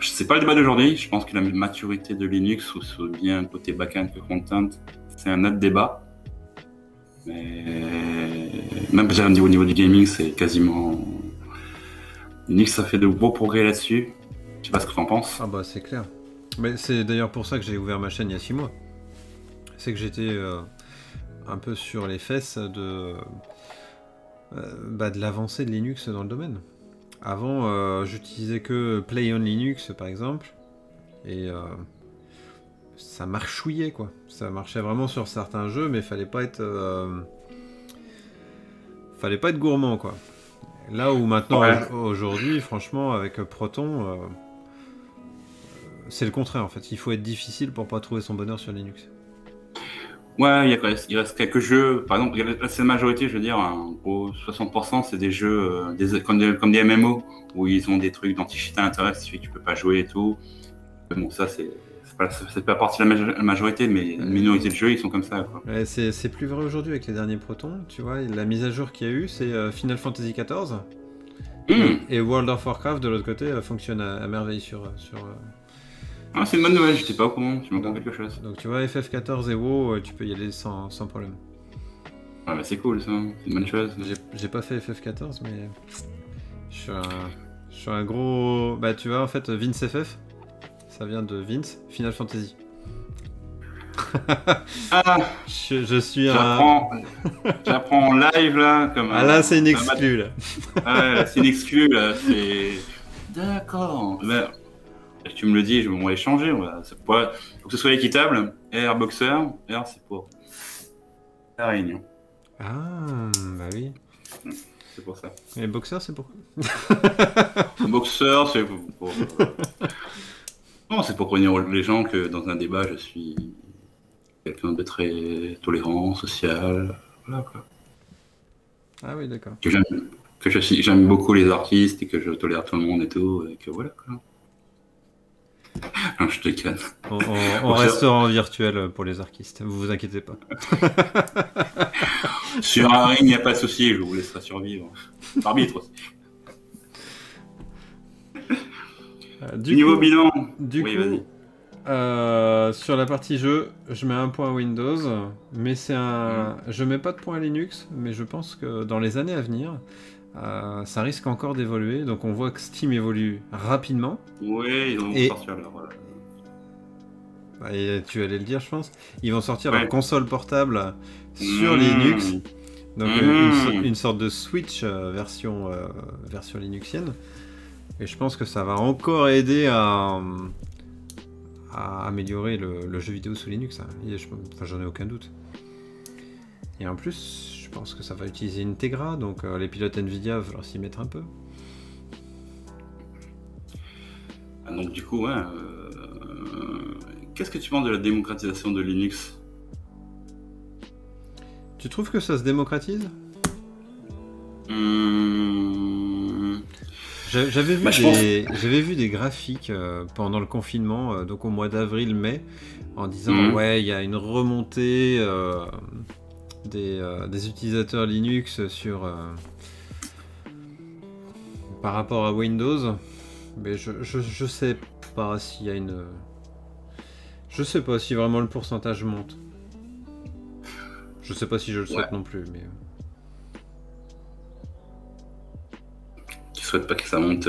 C'est pas le débat d'aujourd'hui, je pense que la maturité de Linux, ou bien côté backend que front-end, c'est un autre débat. Mais même déjà au niveau du gaming, c'est quasiment... Linux, ça fait de beaux progrès là-dessus. Je sais pas ce que tu en penses. Ah bah c'est clair. Mais c'est d'ailleurs pour ça que j'ai ouvert ma chaîne il y a 6 mois. C'est que j'étais un peu sur les fesses de l'avancée de Linux dans le domaine. Avant, j'utilisais que Play on Linux par exemple. Et ça marchouillait quoi. Ça marchait vraiment sur certains jeux, mais fallait pas être gourmand quoi. Là où maintenant, aujourd'hui, franchement, avec Proton, c'est le contraire en fait. Il faut être difficile pour pas trouver son bonheur sur Linux. Ouais, il reste quelques jeux. Par exemple, c'est la majorité, je veux dire, au 60%, c'est des jeux comme des MMO, où ils ont des trucs d'anti-cheat à l'intérieur, ce qui fait que tu peux pas jouer et tout. Bon, ça, c'est pas partie de la majorité, mais une minorité de jeux, ils sont comme ça, quoi. Ouais, c'est plus vrai aujourd'hui avec les derniers Protons, tu vois. La mise à jour qu'il y a eu, c'est Final Fantasy XIV. Et World of Warcraft, de l'autre côté, fonctionne à merveille sur... Ah, c'est une bonne nouvelle, j'étais pas au courant, tu m'entends quelque chose. Donc tu vois, FF14 et WoW, tu peux y aller sans problème. Ouais, bah c'est cool ça, c'est une bonne chose. J'ai pas fait FF14, mais je suis un gros... Bah tu vois, en fait, Vince FF, ça vient de Vince, Final Fantasy. Je suis J'apprends en live là, comme... Ah là, c'est une exclue là. Ah ouais, c'est une exclue là, c'est... D'accord. Là, tu me le dis, on va échanger. Faut que ce soit équitable. R Boxer, R c'est pour la Réunion. Ah, bah oui. C'est pour ça. Et Boxer, c'est pourquoi? Boxer, c'est pour... Non, c'est pour prévenir les gens que dans un débat, je suis quelqu'un de très tolérant, social, voilà quoi. Ah oui, d'accord. J'aime beaucoup les artistes et que je tolère tout le monde et tout, et que voilà quoi. Non, je te déconne. On restera en virtuel pour les artistes, vous inquiétez pas. Sur un ring, il n'y a pas de souci, je vous laisserai survivre. Arbitre aussi. Du niveau coup, bilan. Du oui, coup, Sur la partie jeu, je mets un point à Windows, mais je mets pas de point à Linux, mais je pense que dans les années à venir, ça risque encore d'évoluer. Donc on voit que Steam évolue rapidement. Oui, ils vont Et, sortir leur. et tu allais le dire, je pense, ils vont sortir leur Ouais. console portable sur Linux. Donc une sorte de Switch version linuxienne. Et je pense que ça va encore aider à améliorer le jeu vidéo sous Linux. Hein. J'en ai aucun doute. Et en plus, je pense que ça va utiliser une Tegra, donc les pilotes Nvidia vont s'y mettre un peu. Donc du coup, ouais. Qu'est-ce que tu penses de la démocratisation de Linux? Tu trouves que ça se démocratise? J'avais vu des graphiques pendant le confinement, donc au mois d'avril-mai, en disant ouais, il y a une remontée des utilisateurs Linux par rapport à Windows, mais je sais pas s'il y a je sais pas si vraiment le pourcentage monte. Je sais pas si je le souhaite non plus, mais. Tu souhaites pas que ça monte.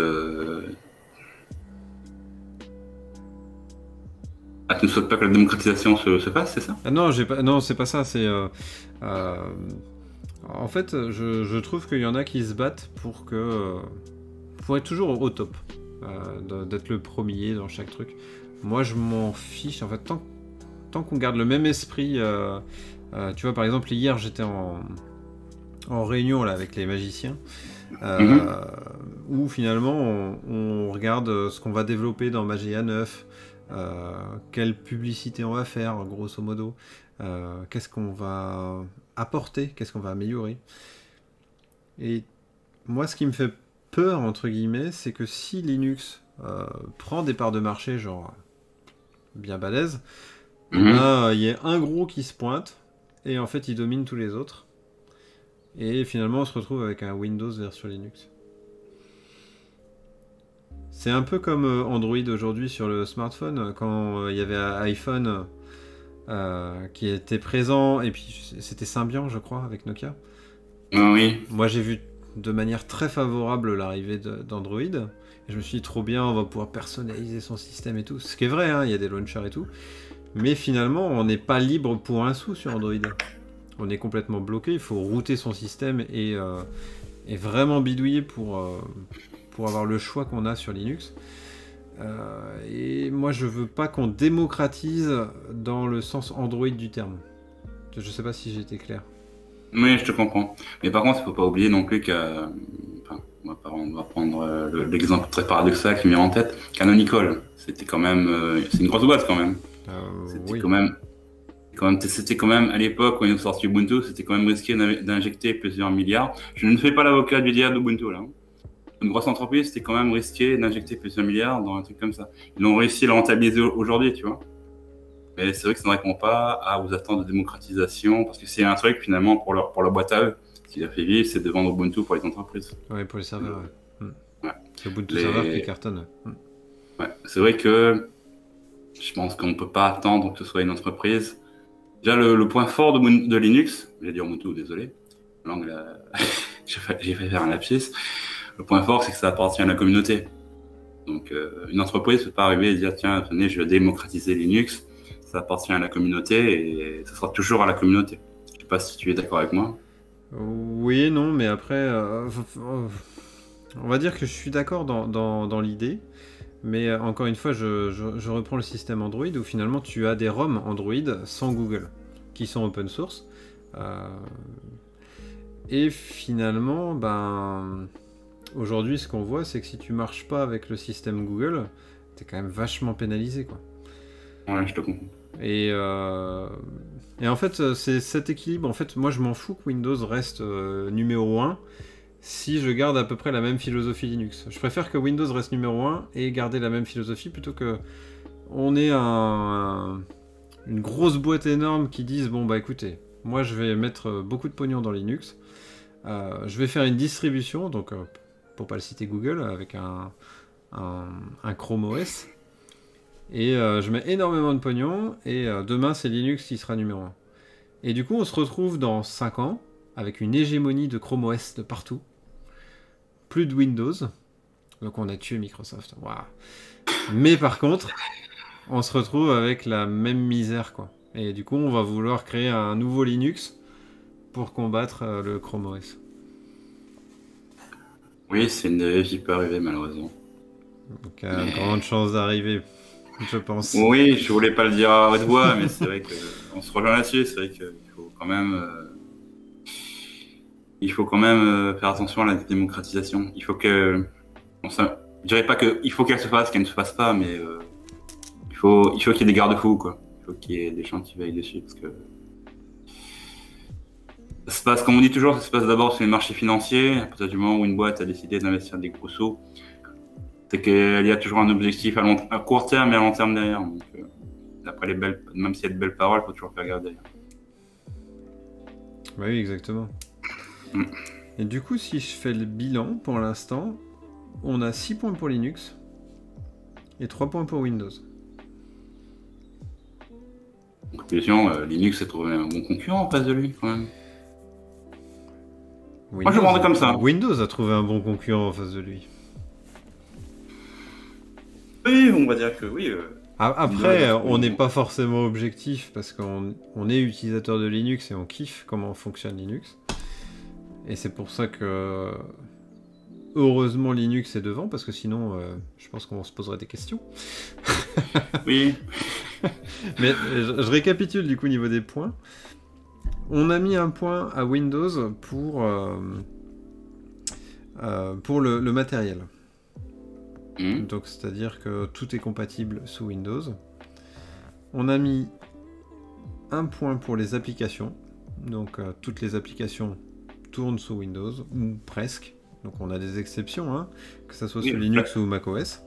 Ah, tu ne souhaites pas que la démocratisation se fasse, c'est ça? Ah non, non, c'est pas ça. C'est en fait, je trouve qu'il y en a qui se battent pour être toujours au top, d'être le premier dans chaque truc. Moi, je m'en fiche. En fait, tant qu'on garde le même esprit. Tu vois, par exemple, hier, j'étais en réunion là, avec les magiciens, où finalement, on regarde ce qu'on va développer dans Magia 9, quelle publicité on va faire, grosso modo, qu'est-ce qu'on va apporter, qu'est-ce qu'on va améliorer. Et moi, ce qui me fait peur, entre guillemets, c'est que si Linux prend des parts de marché, genre bien balèze, il y a un gros qui se pointe, et en fait, il domine tous les autres. Et finalement, on se retrouve avec un Windows version Linux. C'est un peu comme Android aujourd'hui sur le smartphone, quand il y avait un iPhone qui était présent, et puis c'était Symbian, je crois, avec Nokia. Oui. Moi, j'ai vu de manière très favorable l'arrivée d'Android. Et je me suis dit, trop bien, on va pouvoir personnaliser son système et tout. Ce qui est vrai, hein, il y a des launchers et tout. Mais finalement, on n'est pas libre pour un sou sur Android. On est complètement bloqué, il faut router son système et vraiment bidouiller pour avoir le choix qu'on a sur Linux. Et moi, je veux pas qu'on démocratise dans le sens Android du terme. Je sais pas si j'ai été clair. Oui, je te comprends. Mais par contre, il ne faut pas oublier non plus on va prendre l'exemple très paradoxal qui me vient en tête. Canonical, c'était quand même, c'est une grosse boîte quand même. C'était oui. C'était quand même à l'époque quand ils ont sorti Ubuntu, c'était quand même risqué d'injecter plusieurs milliards. Je ne fais pas l'avocat du diable d'Ubuntu là. Une grosse entreprise, c'était quand même risqué d'injecter plusieurs milliards dans un truc comme ça. Ils ont réussi à le rentabiliser aujourd'hui, tu vois. Mais c'est vrai que ça ne répond pas aux attentes de démocratisation, parce que c'est un truc finalement pour leur boîte à eux. Ce qui a fait vivre, c'est de vendre Ubuntu pour les entreprises. Oui, pour les serveurs. Ouais. C'est Ubuntu serveur qui cartonne. Ouais. C'est vrai que je pense qu'on ne peut pas attendre que ce soit une entreprise. Déjà, le point fort de Linux, j'ai dit Ubuntu, désolé, j'ai fait faire un lapsus. Le point fort, c'est que ça appartient à la communauté. Donc, une entreprise ne peut pas arriver et dire tiens, venez, je vais démocratiser Linux. Ça appartient à la communauté et ça sera toujours à la communauté. Je ne sais pas si tu es d'accord avec moi. Oui et non, mais après, on va dire que je suis d'accord dans l'idée. Mais encore une fois, je reprends le système Android où finalement tu as des ROM Android sans Google qui sont open source. Et finalement, aujourd'hui, ce qu'on voit, c'est que si tu marches pas avec le système Google, t'es quand même vachement pénalisé, quoi. Ouais, je te comprends. Et en fait, c'est cet équilibre. En fait, moi, je m'en fous que Windows reste numéro 1 si je garde à peu près la même philosophie Linux. Je préfère que Windows reste numéro 1 et garder la même philosophie plutôt que on ait une grosse boîte énorme qui dise bon bah écoutez, moi je vais mettre beaucoup de pognon dans Linux, je vais faire une distribution, donc pour pas le citer Google, avec un Chrome OS, Et je mets énormément de pognon, et demain c'est Linux qui sera numéro 1. Et du coup on se retrouve dans 5 ans, avec une hégémonie de Chrome OS de partout. Plus de Windows. Donc on a tué Microsoft. Waouh. Mais par contre, on se retrouve avec la même misère, quoi. Et du coup on va vouloir créer un nouveau Linux pour combattre le Chrome OS. Oui, c'est une dérive qui peut arriver malheureusement. Donc grande chance d'arriver, je pense. Oui, je voulais pas le dire à haute voix, mais c'est vrai que on se rejoint là-dessus. C'est vrai qu'il faut quand même, faire attention à la démocratisation. Il faut que, je dirais pas que il faut qu'elle se fasse, qu'elle ne se fasse pas, mais il faut qu'il y ait des garde-fous, quoi. Il faut qu'il y ait des gens qui veillent dessus, parce que ça se passe, comme on dit toujours, ça se passe d'abord sur les marchés financiers. À partir du moment où une boîte a décidé d'investir des gros sous, c'est qu'il y a toujours un objectif à court terme et à long terme derrière. Donc, après même s'il y a de belles paroles, il faut toujours faire gaffe derrière. Bah oui, exactement. Et du coup, si je fais le bilan, pour l'instant, on a 6 points pour Linux et 3 points pour Windows. En conclusion, Linux a trouvé un bon concurrent en face de lui, quand même. Moi, je le rendrais comme ça. Windows a trouvé un bon concurrent en face de lui. Oui, on va dire que oui. Après, on n'est pas forcément objectif parce qu'on est utilisateur de Linux et on kiffe comment fonctionne Linux. Et c'est pour ça que, heureusement, Linux est devant, parce que sinon, je pense qu'on se poserait des questions. Oui. Mais je récapitule du coup au niveau des points. On a mis un point à Windows pour le matériel. Donc c'est-à-dire que tout est compatible sous Windows. On a mis un point pour les applications. Donc toutes les applications tournent sous Windows, ou presque. Donc on a des exceptions, hein, que ce soit sous Linux ou macOS.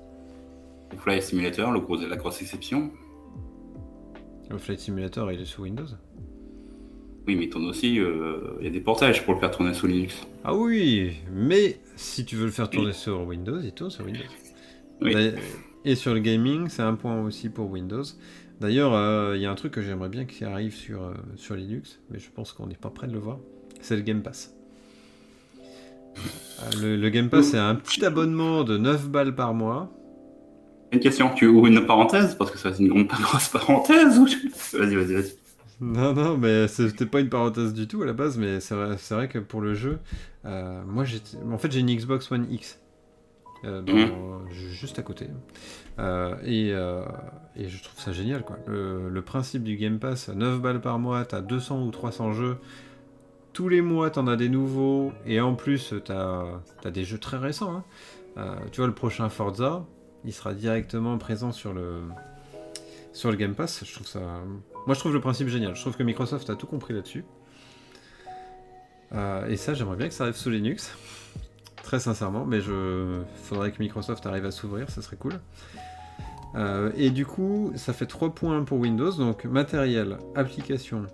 Le Flight Simulator, la grosse exception. Le Flight Simulator, il est sous Windows. Oui, mais il tourne aussi, il y a des portages pour le faire tourner sous Linux. Ah oui, mais si tu veux le faire tourner sur Windows, il tourne sur Windows. Oui. Et sur le gaming, c'est un point aussi pour Windows. D'ailleurs, il y a un truc que j'aimerais bien qui arrive sur Linux, mais je pense qu'on n'est pas prêt de le voir. C'est le Game Pass. Le Game Pass, c'est un petit abonnement de 9 balles par mois. Une question, tu ouvres une parenthèse? Parce que ça, c'est une grosse parenthèse. Ou... Vas-y. Non, mais c'était pas une parenthèse du tout à la base, mais c'est vrai que pour le jeu, moi j'ai une Xbox One X. Juste à côté. Et je trouve ça génial, quoi. Le principe du Game Pass, 9 balles par mois, t'as 200 ou 300 jeux. Tous les mois, t'en as des nouveaux. Et en plus, t'as des jeux très récents. Hein. Tu vois, le prochain Forza, il sera directement présent sur le Game Pass. Je trouve ça... Moi, je trouve le principe génial. Je trouve que Microsoft a tout compris là-dessus. Et ça, j'aimerais bien que ça arrive sous Linux. Très sincèrement, mais faudrait que Microsoft arrive à s'ouvrir, ça serait cool. Et du coup, ça fait 3 points pour Windows, donc matériel, application,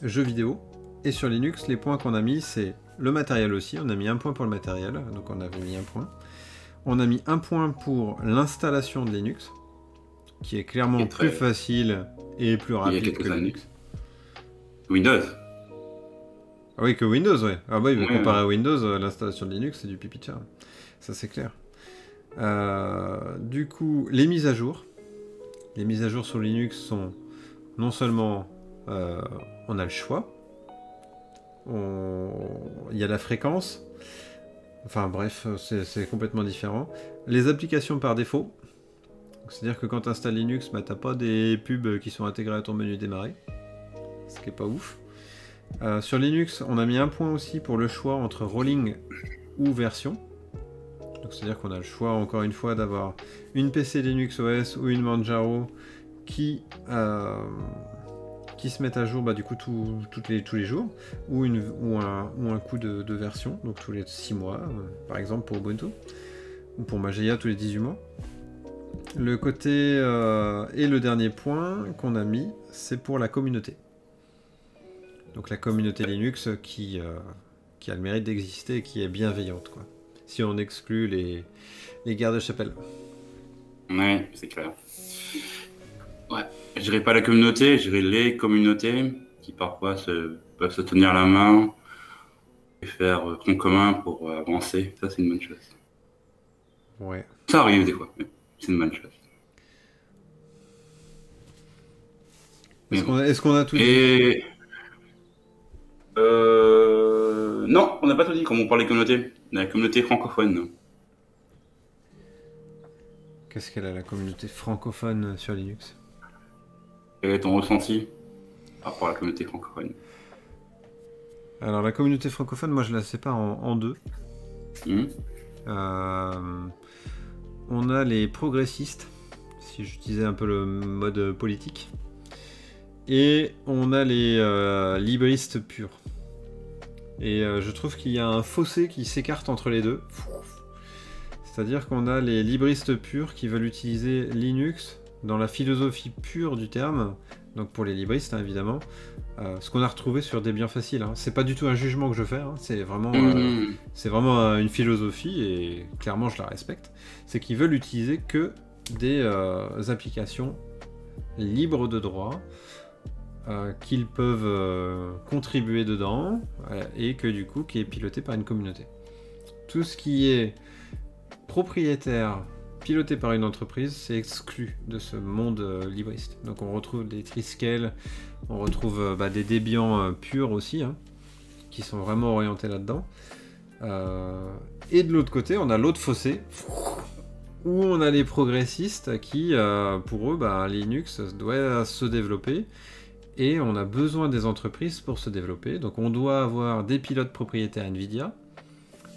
jeux vidéo. Et sur Linux, les points qu'on a mis, c'est le matériel aussi. On a mis un point pour le matériel, donc on avait mis un point. On a mis un point pour l'installation de Linux, qui est clairement plus facile et plus rapide que Linux. Windows. Ah oui, que Windows, ouais. Ah bah, comparé à Windows, l'installation de Linux, c'est du pipi de chat. Ça, c'est clair. Du coup, les mises à jour. Les mises à jour sur Linux sont non seulement... on a le choix. Il y a la fréquence. Enfin bref, c'est complètement différent. Les applications par défaut. C'est-à-dire que quand tu installes Linux, bah, t'as pas des pubs qui sont intégrées à ton menu démarrer. Ce qui est pas ouf. Sur Linux, on a mis un point aussi pour le choix entre rolling ou version. Donc c'est-à-dire qu'on a le choix, encore une fois, d'avoir une PC Linux OS ou une Manjaro qui se mettent à jour du coup tous les jours, ou un coup de version, donc tous les 6 mois, par exemple pour Ubuntu, ou pour Mageia tous les 18 mois. Le côté et le dernier point qu'on a mis, c'est pour la communauté. Donc la communauté Linux qui a le mérite d'exister et qui est bienveillante, quoi. Si on exclut les guerres de chapelle. Ouais, c'est clair. Ouais, je dirais pas la communauté, je dirais les communautés qui parfois peuvent se tenir la main et faire front commun pour avancer. Ça, c'est une bonne chose. Ouais. Ça arrive des fois, mais c'est une bonne chose. Mais bon. Est-ce qu'on a tout dit? Et non, on n'a pas tout dit comme on parle des communautés. La communauté francophone. Qu'est-ce qu'elle a, la communauté francophone sur Linux? Quel est ton ressenti par rapport à la communauté francophone? Alors, la communauté francophone, moi, je la sépare en deux. On a les progressistes, si j'utilisais un peu le mode politique, et on a les libristes purs. Et je trouve qu'il y a un fossé qui s'écarte entre les deux. C'est-à-dire qu'on a les libristes purs qui veulent utiliser Linux dans la philosophie pure du terme, donc pour les libristes hein, évidemment, ce qu'on a retrouvé sur Debian Facile. Hein. C'est pas du tout un jugement que je fais, hein. C'est vraiment une philosophie et clairement je la respecte. C'est qu'ils veulent utiliser que des applications libres de droit qu'ils peuvent contribuer dedans et que du coup qui est piloté par une communauté. Tout ce qui est propriétaire piloté par une entreprise, c'est exclu de ce monde libriste. Donc on retrouve des Triskel, on retrouve des Debian purs aussi, hein, qui sont vraiment orientés là-dedans. Et de l'autre côté, on a l'autre fossé, où on a les progressistes qui, pour eux, Linux doit se développer, et on a besoin des entreprises pour se développer. Donc on doit avoir des pilotes propriétaires Nvidia,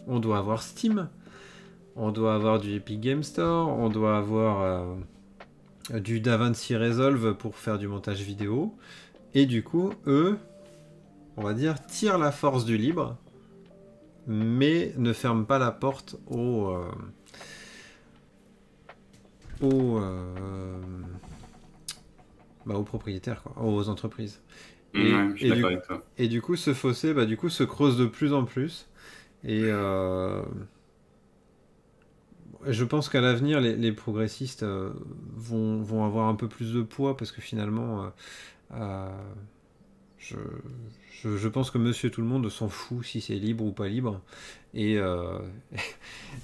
on doit avoir Steam, on doit avoir du Epic Game Store, on doit avoir du DaVinci Resolve pour faire du montage vidéo. Et du coup, eux, on va dire, tirent la force du libre, mais ne ferment pas la porte aux propriétaires, quoi, aux entreprises. Je suis d'accord avec toi. Et du coup, ce fossé se creuse de plus en plus. Et je pense qu'à l'avenir, les progressistes vont avoir un peu plus de poids parce que finalement, je pense que Monsieur Tout-le-Monde s'en fout si c'est libre ou pas libre. C'est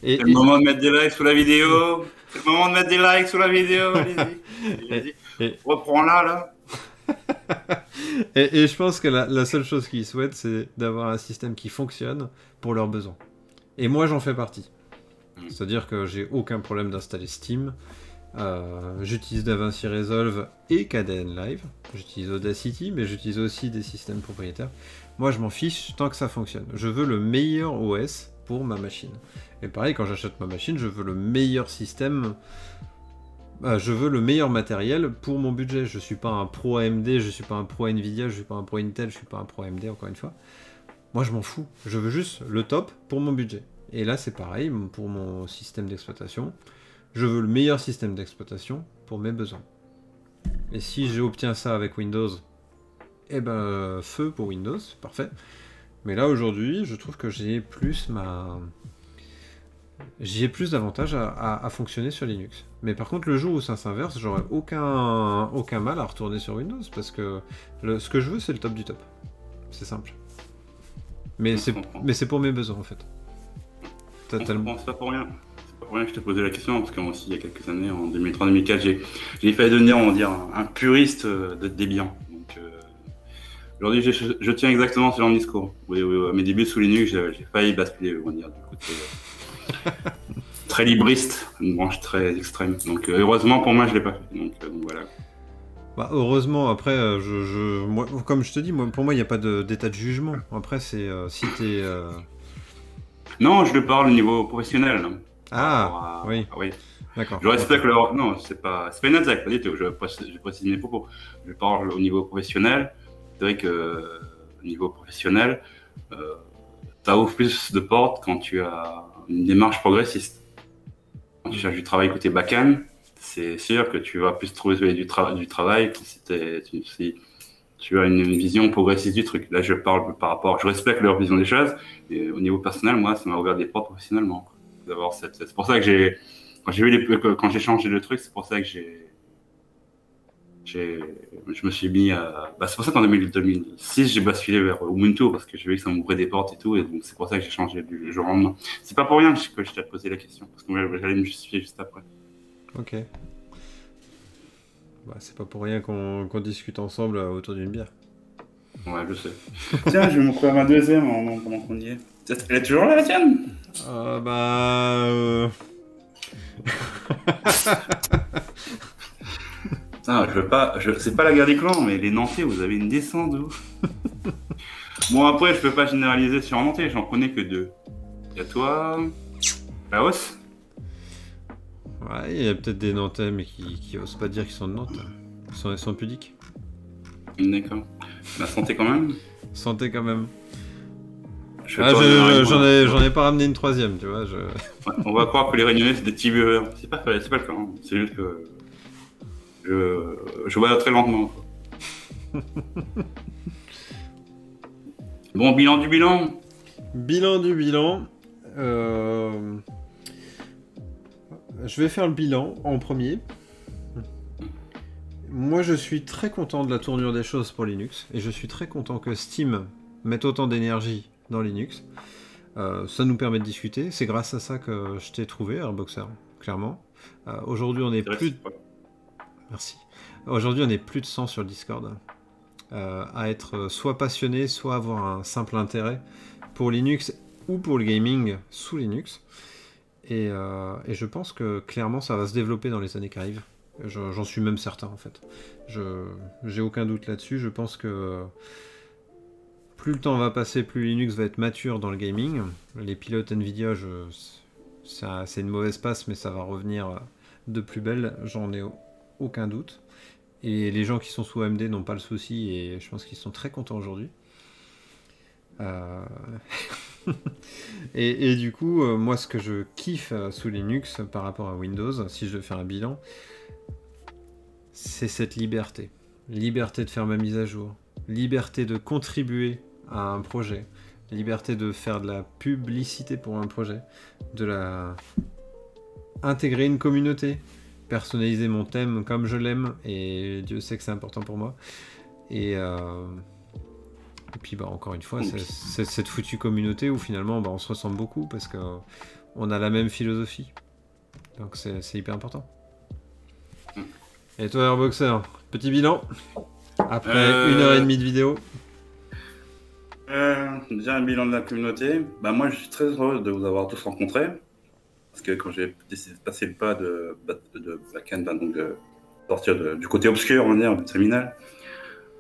le moment de mettre des likes sous la vidéo. C'est le moment de mettre des likes sous la vidéo. Allez-y. Reprends-la là. Et je pense que la seule chose qu'ils souhaitent, c'est d'avoir un système qui fonctionne pour leurs besoins. Et moi, j'en fais partie. C'est-à-dire que j'ai aucun problème d'installer Steam. J'utilise DaVinci Resolve et KDN Live. J'utilise Audacity, mais j'utilise aussi des systèmes propriétaires. Moi, je m'en fiche tant que ça fonctionne. Je veux le meilleur OS pour ma machine. Et pareil, quand j'achète ma machine, je veux le meilleur système. Je veux le meilleur matériel pour mon budget. Je suis pas un pro AMD, je suis pas un pro Nvidia, je suis pas un pro Intel, je suis pas un pro AMD, encore une fois. Moi, je m'en fous. Je veux juste le top pour mon budget. Et là, c'est pareil pour mon système d'exploitation. Je veux le meilleur système d'exploitation pour mes besoins. Et si j'obtiens ça avec Windows, feu pour Windows, c'est parfait. Mais là, aujourd'hui, je trouve que j'ai plus d'avantages à fonctionner sur Linux. Mais par contre, le jour où ça s'inverse, j'aurais aucun mal à retourner sur Windows, parce que ce que je veux, c'est le top du top. C'est simple. Mais c'est pour mes besoins, en fait. C'est pas pour rien. C'est pas pour rien que je te posais la question, parce que moi aussi, il y a quelques années, en 2003-2004, j'ai failli devenir, on va dire, un puriste de Debian. Donc, aujourd'hui, je tiens exactement ce genre de discours. Oui, à mes débuts sous Linux, j'ai failli basculer, on va dire, du côté très libriste, une branche très extrême. Donc, heureusement, pour moi, je l'ai pas fait. Donc voilà. Heureusement, après, moi, comme je te dis, pour moi, il n'y a pas d'état de jugement. Après, c'est si t'es... Non, je le parle au niveau professionnel. Oui. Oui. D'accord. Je respecte leur... Non, c'est pas une attaque, pas du tout. Je précise mes propos. Je parle au niveau professionnel. C'est vrai que au niveau professionnel, ça ouvre plus de portes quand tu as une démarche progressiste. Quand tu cherches du travail côté back-end, c'est sûr que tu vas plus trouver du travail si tu as une vision progressiste du truc. Là, je parle par rapport... Je respecte leur vision des choses. Et au niveau personnel, moi, ça m'a ouvert des portes professionnellement. C'est pour ça que quand j'ai vu quand j'ai changé le truc, c'est pour ça que je me suis mis à. Bah, c'est pour ça qu'en 2006, j'ai basculé vers Ubuntu parce que j'ai vu que ça m'ouvrait des portes et tout, et donc c'est pour ça que j'ai changé du jour au lendemain. C'est pas pour rien que je t'ai posé la question, parce que moi, j'allais me justifier juste après. Ok. Bah, c'est pas pour rien qu'on discute ensemble autour d'une bière. Ouais, je sais. Tiens, je vais m'ouvrir ma deuxième pendant qu'on y est. Elle est toujours là, la tienne? Putain, c'est pas la guerre des clans, mais les Nantais, vous avez une descente de ouf. Bon, après, je peux pas généraliser sur un Nantais, j'en connais que 2. Il y a toi, Laos. Ouais, il y a peut-être des Nantais, mais qui osent pas dire qu'ils sont de Nantes. Ils sont pudiques. D'accord. La santé quand même. Santé quand même. J'en ai pas ramené une troisième, tu vois. Ouais, on va croire que les Réunionnais, c'est des petits buveurs. C'est pas le cas, hein. C'est juste que je vois très lentement, quoi. Bon, bilan du bilan. Bilan du bilan. Je vais faire le bilan en premier. Moi, je suis très content de la tournure des choses pour Linux, et je suis très content que Steam mette autant d'énergie dans Linux. Ça nous permet de discuter. C'est grâce à ça que je t'ai trouvé, Airboxer, clairement. Aujourd'hui, on est plus de... Merci. Aujourd'hui, on est plus de 100 sur le Discord. À être soit passionné, soit avoir un simple intérêt pour Linux ou pour le gaming sous Linux. Et je pense que clairement, ça va se développer dans les années qui arrivent. J'en suis même certain, en fait. J'ai aucun doute là-dessus. Je pense que plus le temps va passer, plus Linux va être mature dans le gaming. Les pilotes Nvidia, c'est une mauvaise passe, mais ça va revenir de plus belle, j'en ai aucun doute. Et les gens qui sont sous AMD n'ont pas le souci, et je pense qu'ils sont très contents aujourd'hui. Et du coup, moi, ce que je kiffe sous Linux par rapport à Windows, si je veux faire un bilan, c'est cette liberté. Liberté de faire ma mise à jour, liberté de contribuer à un projet, liberté de faire de la publicité pour un projet, intégrer une communauté, personnaliser mon thème comme je l'aime, et Dieu sait que c'est important pour moi. Et puis encore une fois, c'est cette foutue communauté où finalement on se ressemble beaucoup parce qu'on a la même philosophie. Donc c'est hyper important. Et toi, Airboxer, petit bilan après 1h30 de vidéo. Déjà un bilan de la communauté. Moi, je suis très heureux de vous avoir tous rencontrés. Parce que quand j'ai décidé de passer le pas de back-end, donc de sortir du côté obscur, on va dire, du terminal,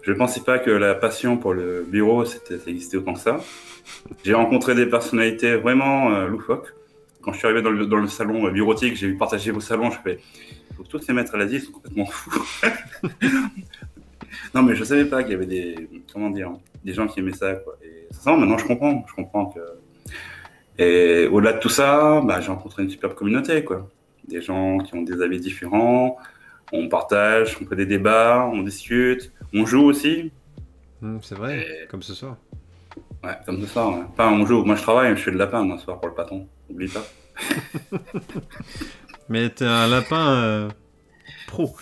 je ne pensais pas que la passion pour le bureau, ça existait autant que ça. J'ai rencontré des personnalités vraiment loufoques. Quand je suis arrivé dans le salon bureautique, j'ai vu partager vos salons, je fais « faut que tous les maîtres à l'Asie, ils sont complètement fous ». Non, mais je ne savais pas qu'il y avait des gens qui aimaient ça, quoi. Et ça, maintenant, je comprends que... Et au-delà de tout ça, j'ai rencontré une superbe communauté, quoi. Des gens qui ont des avis différents, on partage, on fait des débats, on discute, on joue aussi. C'est vrai, comme ce soir. Ouais, comme ce soir. Ouais. Enfin, on joue, moi je travaille, je fais le lapin ce soir pour le patron, n'oublie pas. Mais t'es un lapin pro.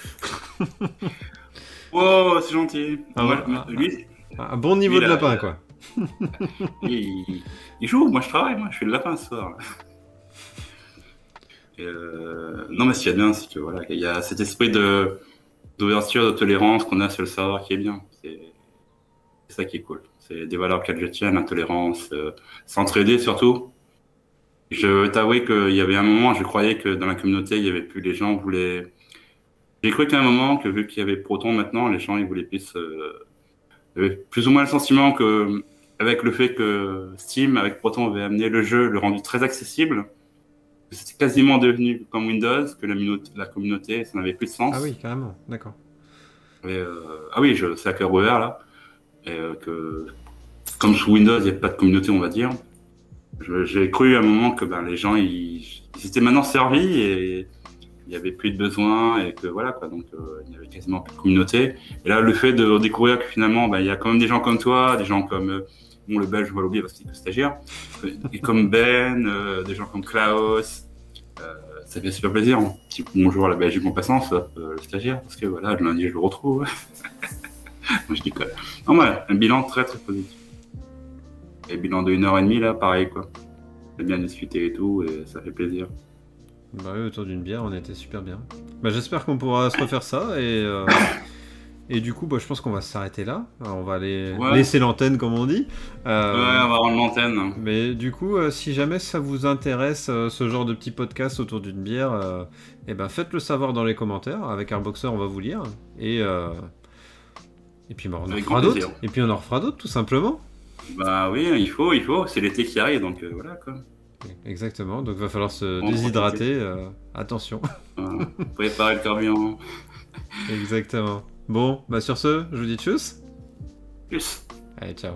Oh, c'est gentil. Lui, un bon niveau de lapin, quoi. Il joue, moi je travaille, moi je fais le lapin ce soir. Non, mais ce qu'il y a de bien, c'est que voilà, il y a cet esprit d'ouverture, de tolérance qu'on a sur le serveur qui est bien. C'est ça qui est cool. C'est des valeurs auxquelles je tiens, la tolérance, s'entraider surtout. Je veux t'avouer qu'il y avait un moment, je croyais que dans la communauté, il y avait plus les gens voulaient. J'ai cru qu'à un moment, que vu qu'il y avait Proton maintenant, les gens ils voulaient plus. Il y avait plus ou moins le sentiment que, avec le fait que Steam, avec Proton, avait amené le jeu, le rendu très accessible, c'était quasiment devenu comme Windows, que la communauté, ça n'avait plus de sens. Ah oui, carrément, d'accord. Ah oui, c'est à cœur ouvert là. Et que, comme sous Windows, il n'y a pas de communauté, on va dire. J'ai cru à un moment que les gens, ils étaient maintenant servis et il n'y avait plus de besoin et que voilà quoi. Donc il n'y avait quasiment plus de communauté. Et là, le fait de découvrir que finalement, il y a quand même des gens comme toi, des gens comme le Belge, je vais l'oublier parce qu'il est stagiaire, et comme Ben, des gens comme Klaus, ça fait super plaisir. Un petit bonjour à la Belgique en passant, ça, le stagiaire, parce que voilà, le lundi, je le retrouve. Moi, je déconne. Non, ouais, un bilan très très positif. Et bilan de 1h30, là, pareil, quoi. On a bien discuté et tout, et ça fait plaisir. Bah oui, autour d'une bière, on était super bien. Bah, j'espère qu'on pourra se refaire ça et du coup, bah, je pense qu'on va s'arrêter là. Alors, on va aller laisser l'antenne, comme on dit. Ouais, on va rendre l'antenne. Mais du coup, si jamais ça vous intéresse, ce genre de petit podcast autour d'une bière, eh ben, faites-le savoir dans les commentaires. Avec Airboxer, on va vous lire. Et puis, bah, on en fera d'autres. Et puis, on en refera d'autres, tout simplement. Bah oui, il faut. C'est l'été qui arrive, donc voilà, quoi. Exactement, donc il va falloir se déshydrater. Attention. Préparer le carburant. Exactement. Bon, bah sur ce, je vous dis tchuss. Tchuss. Allez, ciao.